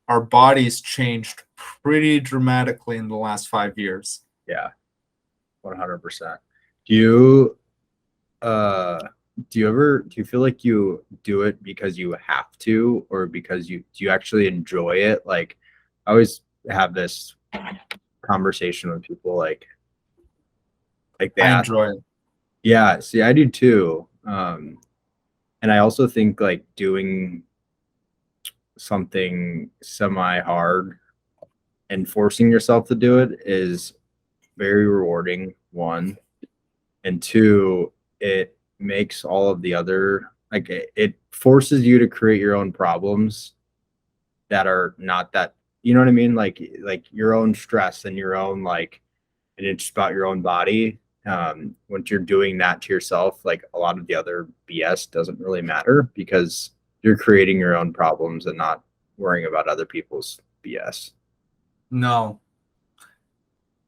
our bodies changed pretty dramatically in the last 5 years. Yeah. 100%. Do you feel like you do it because you have to, or because do you actually enjoy it? Like, I always have this conversation with people, like they I ask, enjoy it. yeah, see, I do too. And I also think like doing something semi hard and forcing yourself to do it is very rewarding, one. And two, it makes all of the other, like it forces you to create your own problems that are not that, you know what I mean? Like your own stress and your own, like, and it's about your own body. Once you're doing that to yourself, like a lot of the other BS doesn't really matter, because you're creating your own problems and not worrying about other people's BS. No,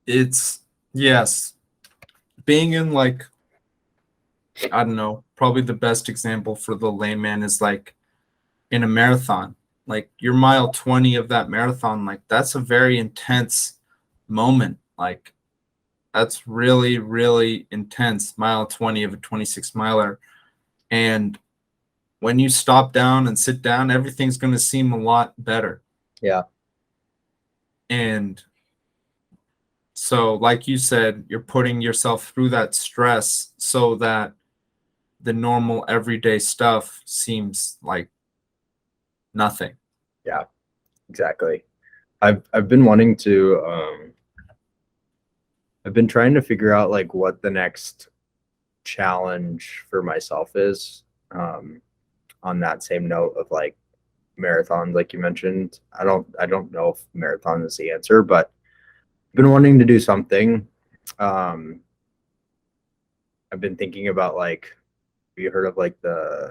it's yes. Being in, like, I don't know, probably the best example for the layman is like in a marathon. Like your mile 20 of that marathon, like that's a very intense moment. Like that's really, really intense. Mile 20 of a 26 miler. And when you stop down and sit down, everything's going to seem a lot better. Yeah. And so, like you said, you're putting yourself through that stress so that the normal everyday stuff seems like nothing. Yeah, exactly. I've been wanting to I've been trying to figure out like what the next challenge for myself is, on that same note of like marathons, like you mentioned. I don't know if marathon is the answer, but I've been wanting to do something. um I've been thinking about, like, have you heard of like I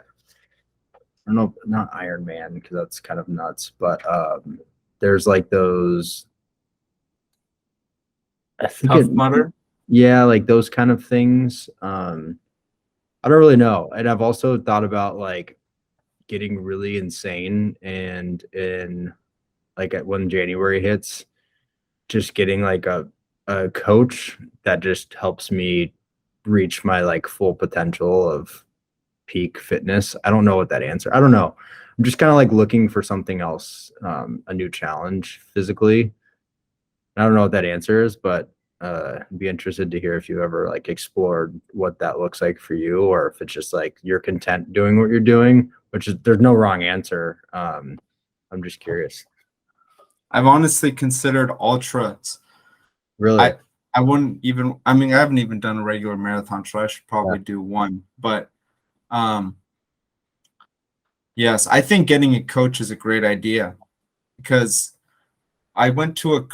don't know, not Iron Man, because that's kind of nuts, but there's like those, I think Tough Mudder. yeah, like those kind of things. I don't really know. And I've also thought about like getting really insane, and when January hits, just getting like a coach that just helps me reach my like full potential of peak fitness. I don't know what that answer. I don't know. I'm just kind of like looking for something else, a new challenge physically. I don't know what that answer is, but I'd be interested to hear if you ever like explored what that looks like for you, or if it's just like you're content doing what you're doing, which is, there's no wrong answer. I'm just curious. I've honestly considered ultras. Really? I wouldn't even, I mean, I haven't even done a regular marathon, so I should probably Yeah. do one. But yes, I think getting a coach is a great idea, because I went to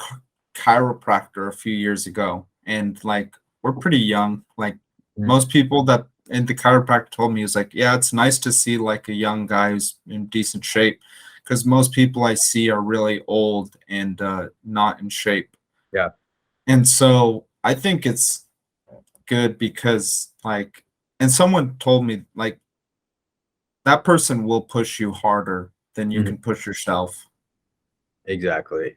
chiropractor a few years ago, and like we're pretty young. Like Mm. most people that and the chiropractor told me is like, yeah, it's nice to see like a young guy who's in decent shape, because most people I see are really old and not in shape. Yeah. And so I think it's good because like, and someone told me like that person will push you harder than you Mhm. can push yourself, Exactly.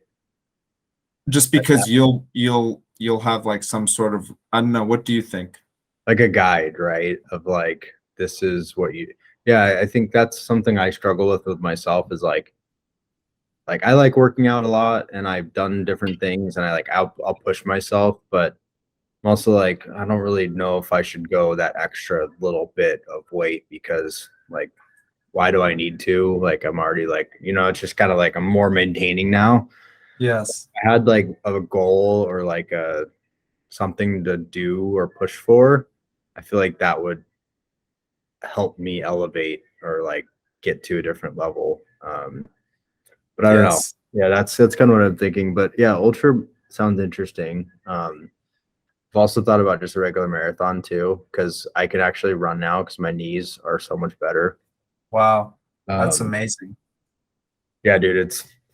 just because you'll have like some sort of, I don't know, what do you think? Like a guide, right? Of like, this is what you, yeah, I think that's something I struggle with myself is like I like working out a lot and I've done different things and I'll push myself, but I'm also like, I don't really know if I should go that extra little bit of weight because like, why do I need to? Like, I'm already like, it's just kind of like I'm more maintaining now. Yes. I had like a goal or like something to do or push for. I feel like that would help me elevate or like get to a different level. But I don't know. Yes. Yeah, that's kind of what I'm thinking. But yeah, ultra sounds interesting. I've also thought about just a regular marathon too, because I can actually run now because my knees are so much better. Wow. That's Um, amazing. yeah, dude,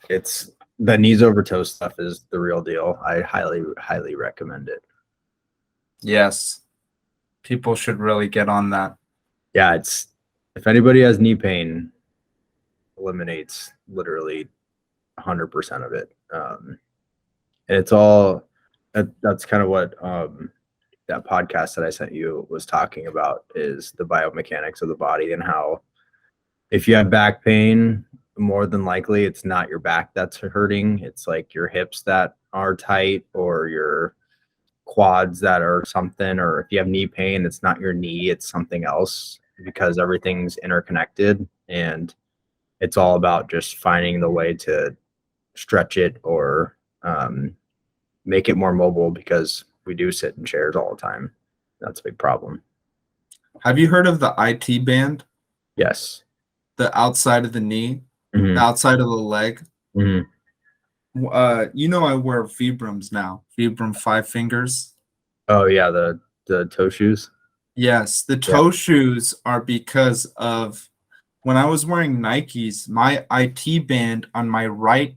it's the knees over toe stuff is the real deal. I highly recommend it. Yes. People should really get on that. Yeah, it's if anybody has knee pain, eliminates literally 100% of it. And it's all that's kind of what that podcast that I sent you was talking about is the biomechanics of the body and how if you have back pain, more than likely it's not your back that's hurting. It's like your hips that are tight or your quads that are something, or if you have knee pain, it's not your knee, it's something else because everything's interconnected and it's all about just finding the way to stretch it or make it more mobile because we do sit in chairs all the time. That's a big problem. Have you heard of the IT band? Yes. The outside of the knee, the Hmm. outside of the leg. Hmm. I wear Vibrams now. Vibram 5 fingers. Oh yeah, the toe shoes. Yes, the Yeah. toe shoes are because of when I was wearing Nikes, my IT band on my right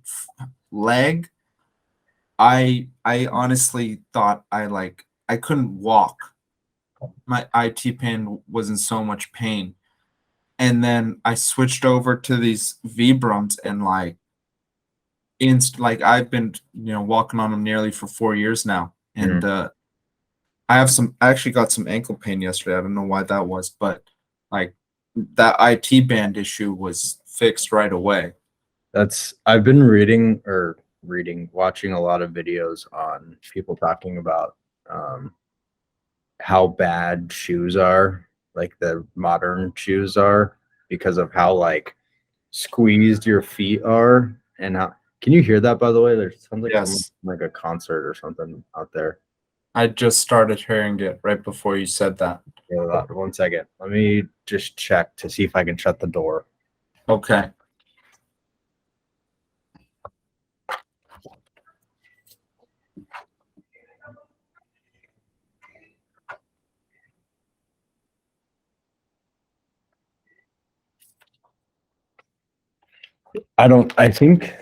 leg, I honestly thought I couldn't walk. My IT band was in so much pain. And then I switched over to these Vibrams and like I've been walking on them nearly for 4 years now. And Mhm. I actually got some ankle pain yesterday. I don't know why that was, but like that IT band issue was fixed right away. That's I've been watching a lot of videos on people talking about um, how bad shoes are, like the modern shoes are, because of how like squeezed your feet are. And how can you hear that by the way? There sounds like someone Yes. like a concert or something out there. I just started hearing it right before you said that. Yeah, 1 second. Let me just check to see if I can shut the door. Okay. I think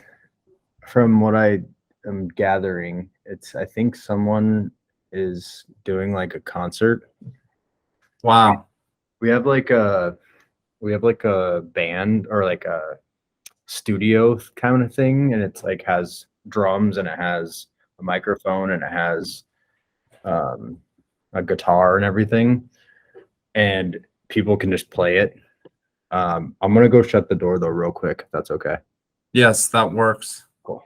from what I am gathering, I think someone is doing like a concert. We, Wow. we have like a band or like a studio kind of thing, and it's like has drums and it has a microphone and it has um, a guitar and everything, and people can just play it. I'm gonna go shut the door though, real quick, if that's okay. Yes, that works. Cool.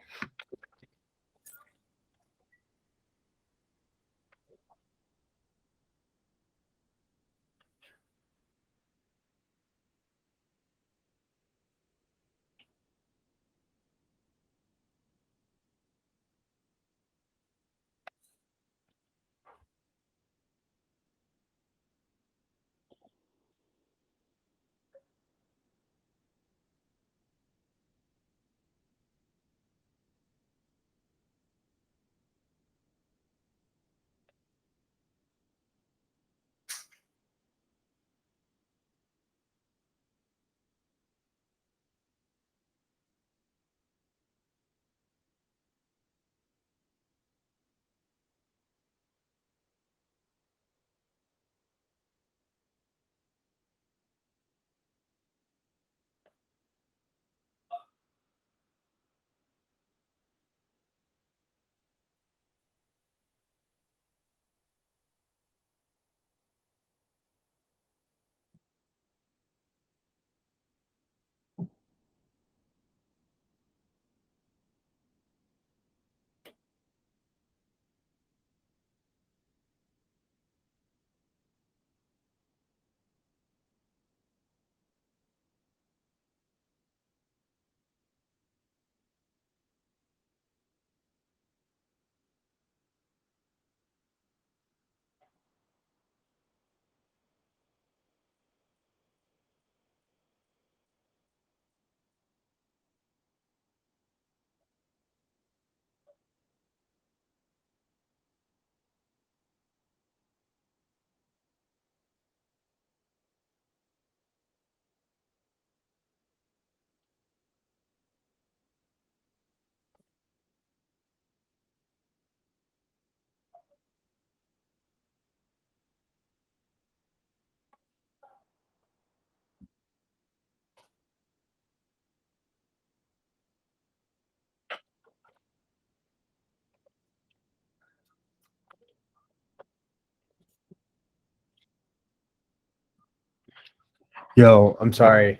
Yo, I'm sorry.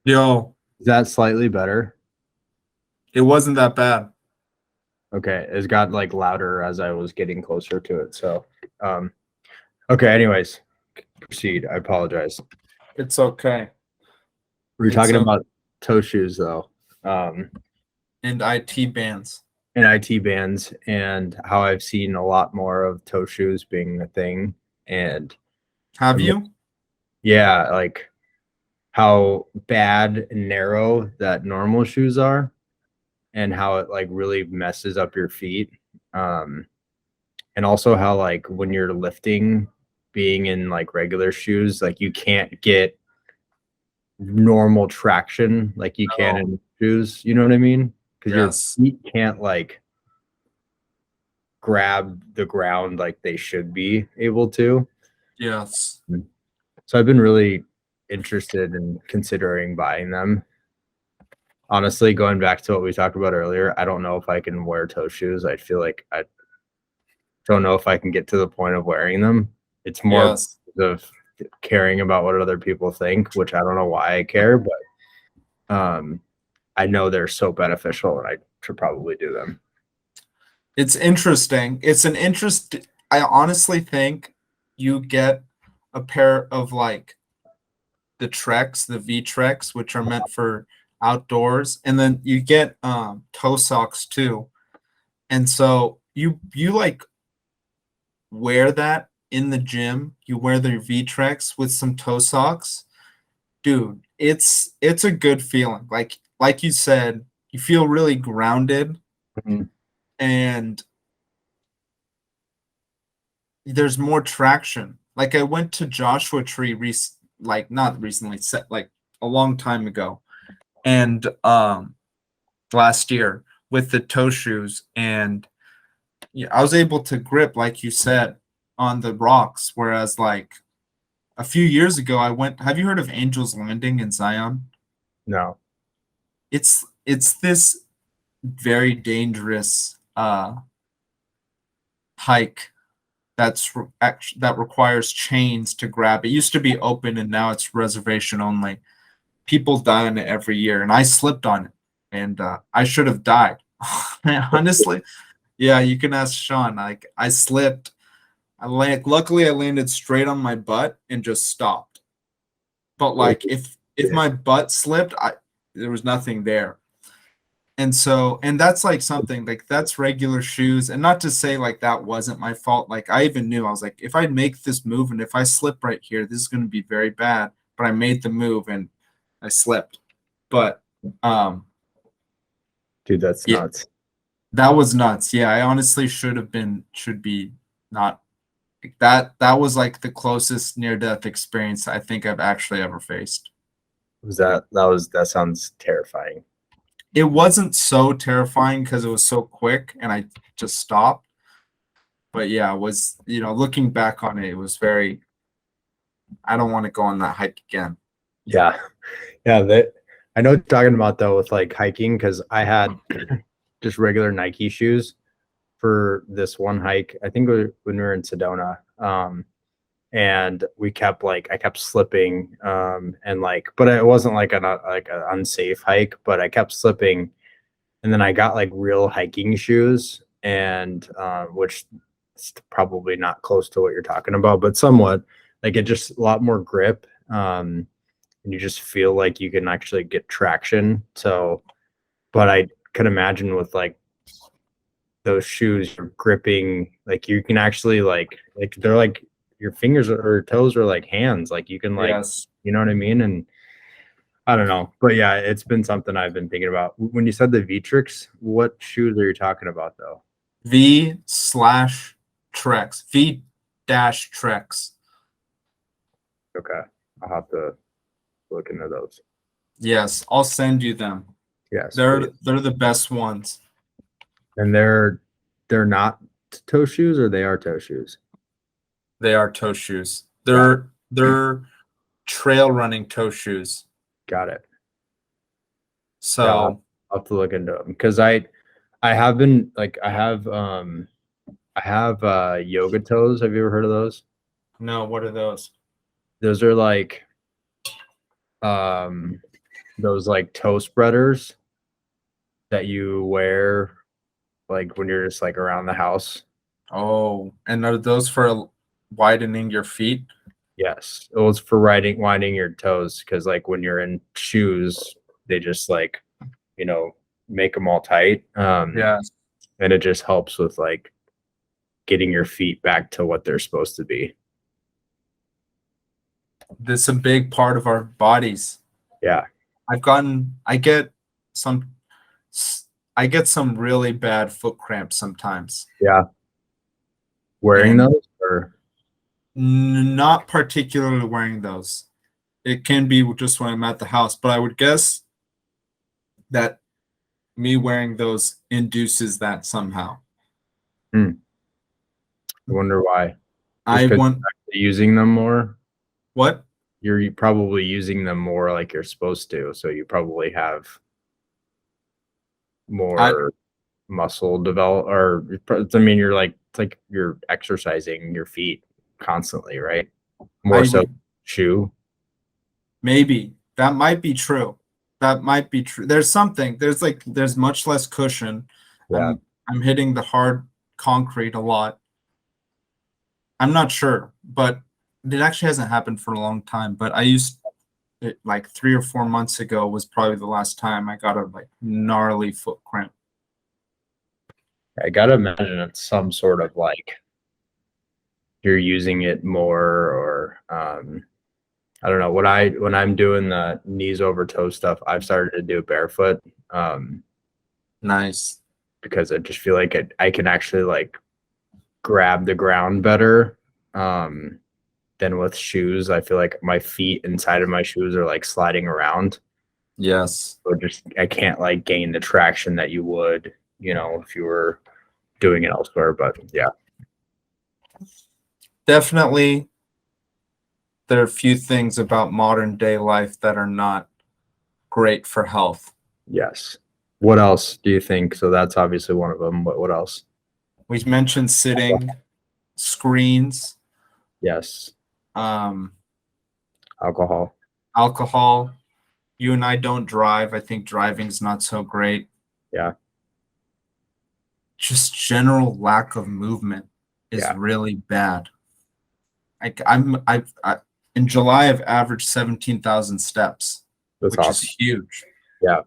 Yo, Is that slightly better? it wasn't that bad. Okay, it got like louder as I was getting closer to it. So, okay. Anyways, proceed. I apologize. It's okay. We were It's talking okay. about toe shoes though, um, And IT bands. and IT bands, and how I've seen a lot more of toe shoes being a thing. And Have I'm, you? yeah, like how bad and narrow that normal shoes are, and how it like really messes up your feet. Um, and also how like when you're lifting, being in like regular shoes, like you can't get normal traction like you can No. in shoes. You know what I mean? Because your Yes. feet can't like grab the ground like they should be able to. Yes. So I've been really interested in considering buying them. Honestly, going back to what we talked about earlier, I don't know if I can wear toe shoes. I feel like I don't know if I can get to the point of wearing them. It's more Yes. of caring about what other people think, which I don't know why I care, but I know they're so beneficial and I should probably do them. It's interesting. It's an interest. I honestly think you get a pair of like the Treks, the V Treks, which are meant for outdoors, and then you get toe socks too. And so you like wear that in the gym. You wear the V Treks with some toe socks. Dude, it's a good feeling. Like you said, you feel really grounded Mhm. and there's more traction. Like I went to Joshua Tree like not recently, set like a long time ago, and last year with the toe shoes, and yeah, I was able to grip like you said on the rocks, whereas like a few years ago I went. Have you heard of Angel's Landing in Zion? No. It's this very dangerous hike that requires chains to grab. It used to be open and now it's reservation only. People die on it every year, and I slipped on it, and I should have died. Honestly, yeah, you can ask Sean. Like I slipped. Luckily, I landed straight on my butt and just stopped. But like if my butt slipped, there was nothing there. And so, and that's like something like that's regular shoes. And not to say like that wasn't my fault. Like I even knew I was like, if I make this move and if I slip right here, this is going to be very bad. But I made the move and I slipped. But Dude, that's yeah, nuts. that was nuts. Yeah, I honestly should be not like that. That was like the closest near death experience I think I've actually ever faced. That sounds terrifying. It wasn't so terrifying because it was so quick and I just stopped. But yeah, it was, looking back on it, it was very, I don't want to go on that hike again. Yeah. Yeah, that I know what you're talking about though with like hiking, because I had just regular Nike shoes for this one hike. I think when we were in Sedona. And I kept slipping, and like, but it wasn't like an unsafe hike, but I kept slipping, and then I got like real hiking shoes, and which is probably not close to what you're talking about, but somewhat. Like it just a lot more grip, and you just feel like you can actually get traction. So, but I could imagine with like those shoes, you're gripping, like you can actually like they're like your fingers or toes are like hands, like you can like, Yes. you know what I mean? And I don't know, but yeah, it's been something I've been thinking about. When you said the V-Trix, what shoes are you talking about though? V/Treks. V-Treks. Okay, I'll have to look into those. Yes, I'll send you them. Yes, They're please. they're the best ones. And they're not toe shoes, or they are toe shoes? They are toe shoes. Got it. They're trail running toe shoes. Got it. Yeah, So I'll have to look into them, because I have been like I have yoga toes. Have you ever heard of those? no, what are those? Those are like those like toe spreaders that you wear like when you're just like around the house. Oh, and are those for widening your feet? Yes, it was for winding your toes because like when you're in shoes, they just like make them all tight. Yes. And it just helps with like getting your feet back to what they're supposed to be. This is a big part of our bodies. Yeah. I get some really bad foot cramps sometimes. Yeah. Wearing And those or not particularly wearing those. It can be just when I'm at the house, but I would guess that me wearing those induces that somehow. I wonder why. I Just 'cause want you're using them more. what? You're probably using them more like you're supposed to, so you probably have I more muscle develop or I mean you're like it's like you're exercising your feet constantly, right? More I so would shoe. maybe that might be true. That might be true. There's much less cushion. Yeah. I'm hitting the hard concrete a lot. I'm not sure, but it actually hasn't happened for a long time. But I used it like 3 or 4 months ago was probably the last time I got a like gnarly foot cramp. I gotta imagine it's some sort of like you're using it more or I don't know. When I'm doing the knees over toe stuff, I've started to do it barefoot Nice. because I just feel like I can actually like grab the ground better than with shoes. I feel like my feet inside of my shoes are like sliding around. Yes. So just I can't like gain the traction that you would, if you were doing it elsewhere. But yeah. Definitely there are a few things about modern day life that are not great for health. Yes. What else do you think? So that's obviously one of them. What else? We mentioned sitting, screens, Yes. um, Alcohol. alcohol. You and I don't drive. I think driving's not so great. Yeah. Just general lack of movement is Yeah. really bad. In July I've averaged 17,000 steps, That's which awesome. is huge. Yeah.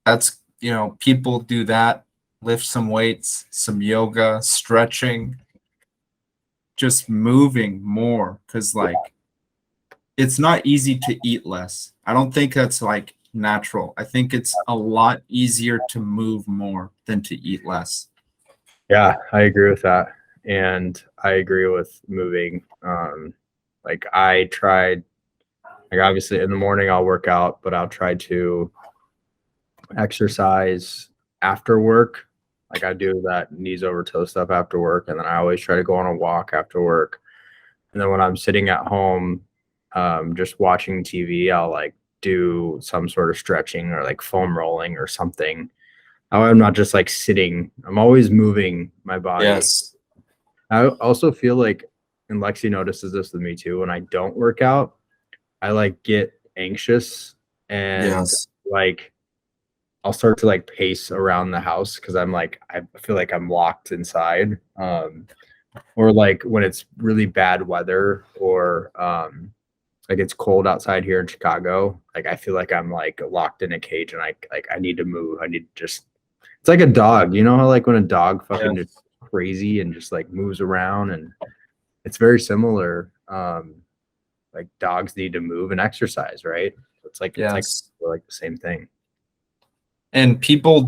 That's, people do that, lift some weights, some yoga, stretching, just moving more because like it's not easy to eat less. I don't think that's like natural. I think it's a lot easier to move more than to eat less. Yeah, I agree with that. And I agree with moving. Like I tried, like obviously in the morning I'll work out, but I'll try to exercise after work. Like I do that knees over toe stuff after work. And then I always try to go on a walk after work. And then when I'm sitting at home, just watching TV, I'll like do some sort of stretching or like foam rolling or something. I'm not just like sitting. I'm always moving my body. Yes. I also feel like, and Lexi notices this with me too, when I don't work out, I like get anxious and Yes. like I'll start to like pace around the house because I'm like, I feel like I'm locked inside. Or like when it's really bad weather or like it's cold outside here in Chicago, like I feel like I'm like locked in a cage and I need to move. I need to just it's like a dog, you know how like when a dog fucking Yes. just crazy and just like moves around and it's very similar. Like dogs need to move and exercise, right? It's like Yes. like the same thing. And people will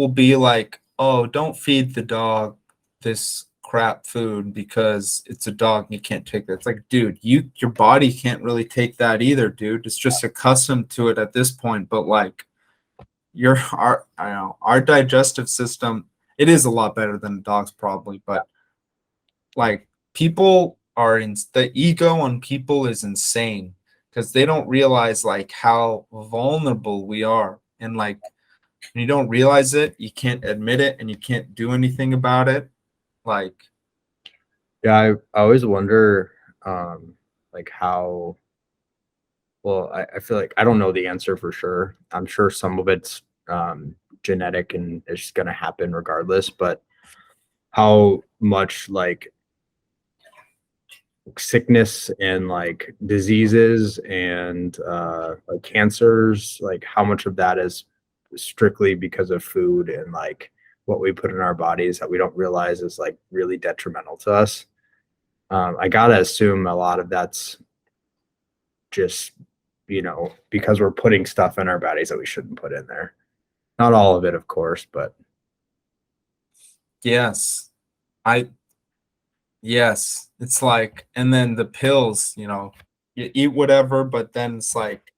be like, oh, don't feed the dog this crap food because it's a dog and you can't take that. It's like, dude, your body can't really take that either, dude. It's just accustomed to it at this point. But like our digestive system, it is a lot better than a dog's probably, but like people are in the ego on people is insane because they don't realize like how vulnerable we are. And like when you don't realize it, you can't admit it and you can't do anything about it. Like Yeah, I always wonder like how, well, I feel like I don't know the answer for sure. I'm sure some of it's genetic and it's just going to happen regardless, but how much like sickness and like diseases and like cancers, like how much of that is strictly because of food and like what we put in our bodies that we don't realize is like really detrimental to us. I gotta assume a lot of that's just, because we're putting stuff in our bodies that we shouldn't put in there. Not all of it, of course, but Yes. I yes. It's like, and then the pills, you eat whatever, but then it's like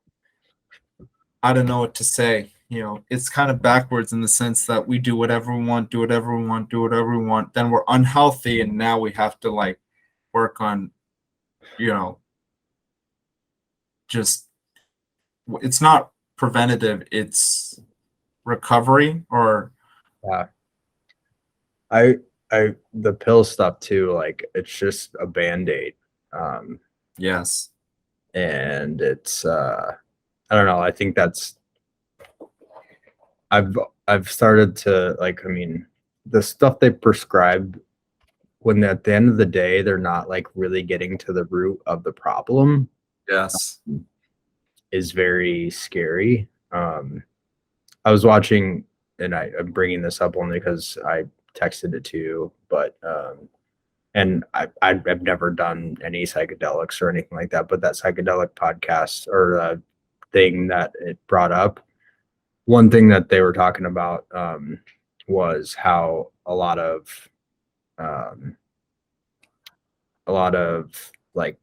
I don't know what to say. It's kind of backwards in the sense that we do whatever we want, do whatever we want, do whatever we want. Then we're unhealthy, and now we have to like work on, you know, just it's not preventative, it's recovery or yeah. I the pill stuff too, like it's just a band-aid. yes. And it's I don't know, I think that's I've started to like, I mean, the stuff they prescribe when at the end of the day they're not like really getting to the root of the problem Yes. is very scary. I was watching, and I'm bringing this up only because I texted it to you, but and I've never done any psychedelics or anything like that, but that psychedelic podcast or thing that it brought up, one thing that they were talking about was how um, a lot of like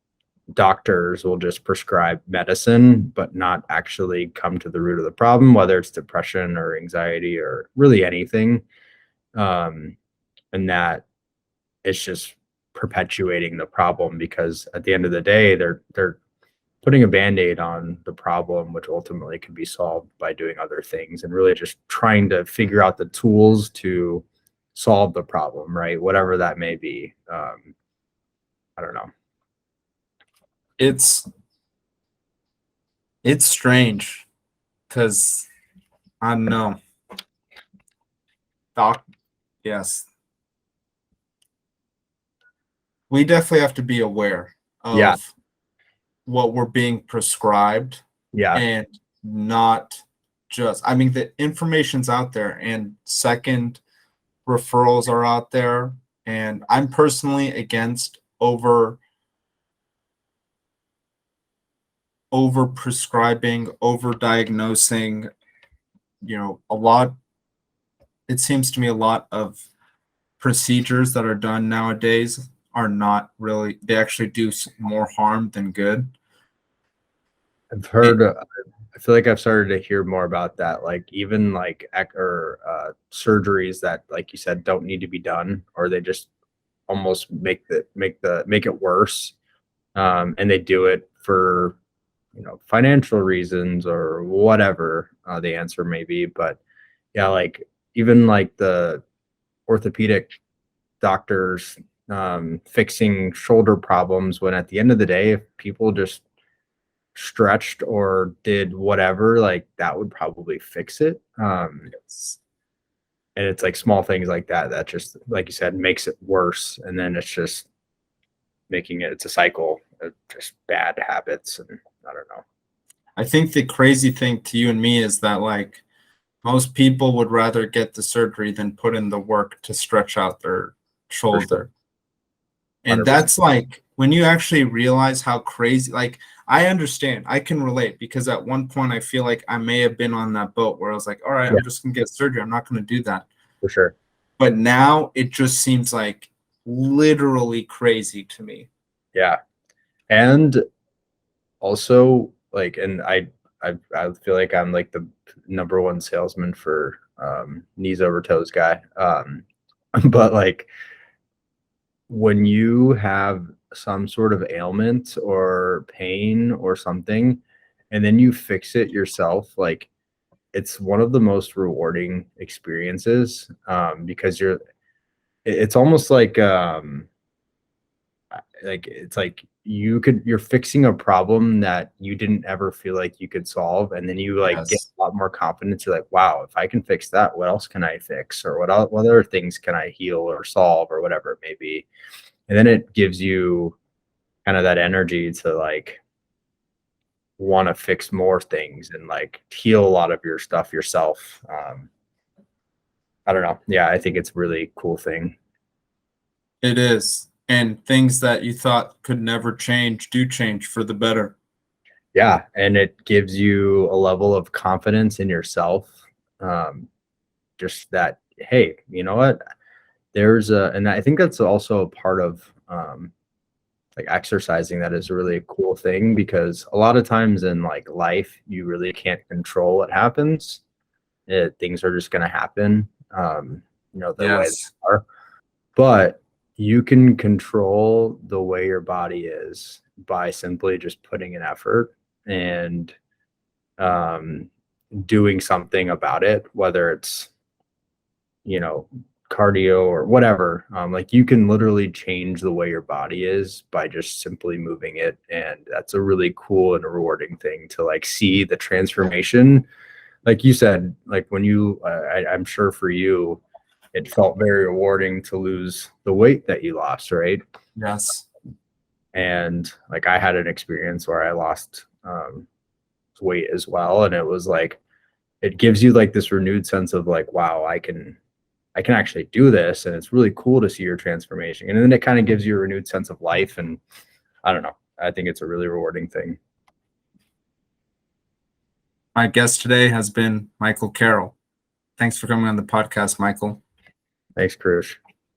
doctors will just prescribe medicine but not actually come to the root of the problem, whether it's depression or anxiety or really anything, and that it's just perpetuating the problem because at the end of the day they're putting a band-aid on the problem, which ultimately can be solved by doing other things and really just trying to figure out the tools to solve the problem, right? Whatever that may be. I don't know. It's strange because I don't know. Doc, yes. We definitely have to be aware Yeah. of what we're being prescribed Yeah. and not just, I mean, the information's out there and second referrals are out there. And I'm personally against over prescribing, over diagnosing, a lot. It seems to me a lot of procedures that are done nowadays are not really, they actually do more harm than good. I've heard, I feel like I've started to hear more about that. Like even like surgeries that, like you said, don't need to be done, or they just almost make it worse. And they do it for, financial reasons or whatever the answer may be. But yeah, like even like the orthopedic doctors fixing shoulder problems when at the end of the day, if people just stretched or did whatever, like that would probably fix it. Yes. And it's like small things like that that just, like you said, makes it worse. And then it's just it's a cycle of just bad habits. And I don't know. I think the crazy thing to you and me is that like most people would rather get the surgery than put in the work to stretch out their shoulder. Sure. And 100%. that's like when you actually realize how crazy, like I understand, I can relate because at one point I feel like I may have been on that boat where I was like, all right, Yeah. I'm just gonna get surgery. I'm not gonna do that. For sure. But now it just seems like literally crazy to me. Yeah. And also like, and I feel like I'm like the number one salesman for knees over toes guy. But like when you have some sort of ailment or pain or something, and then you fix it yourself, like it's one of the most rewarding experiences, because it's almost like like it's like you're fixing a problem that you didn't ever feel like you could solve, and then you like get Yes. a lot more confidence. You're like, wow, if I can fix that, what else can I fix, or what other things can I heal or solve, or whatever it may be. And then it gives you kind of that energy to like want to fix more things and like heal a lot of your stuff yourself. I don't know. Yeah, I think it's a really cool thing. It is. And things that you thought could never change do change for the better. Yeah, and it gives you a level of confidence in yourself. Just that, hey, you know what? And I think that's also a part of like exercising that is really a cool thing, because a lot of times in like life, you really can't control what happens. Things are just going to happen, the way they Yes. are. But you can control the way your body is by simply just putting an effort and doing something about it, whether it's, cardio or whatever. Like you can literally change the way your body is by just simply moving it. And that's a really cool and rewarding thing to like see the transformation. Like you said, like when I'm sure for you, it felt very rewarding to lose the weight that you lost, right? Yes. And like I had an experience where I lost weight as well, and it was like it gives you like this renewed sense of like, wow, I can actually do this, and it's really cool to see your transformation. And then it kind of gives you a renewed sense of life, and I don't know, I think it's a really rewarding thing. My guest today has been Michael Carroll. Thanks for coming on the podcast, Michael. Thanks, Karush.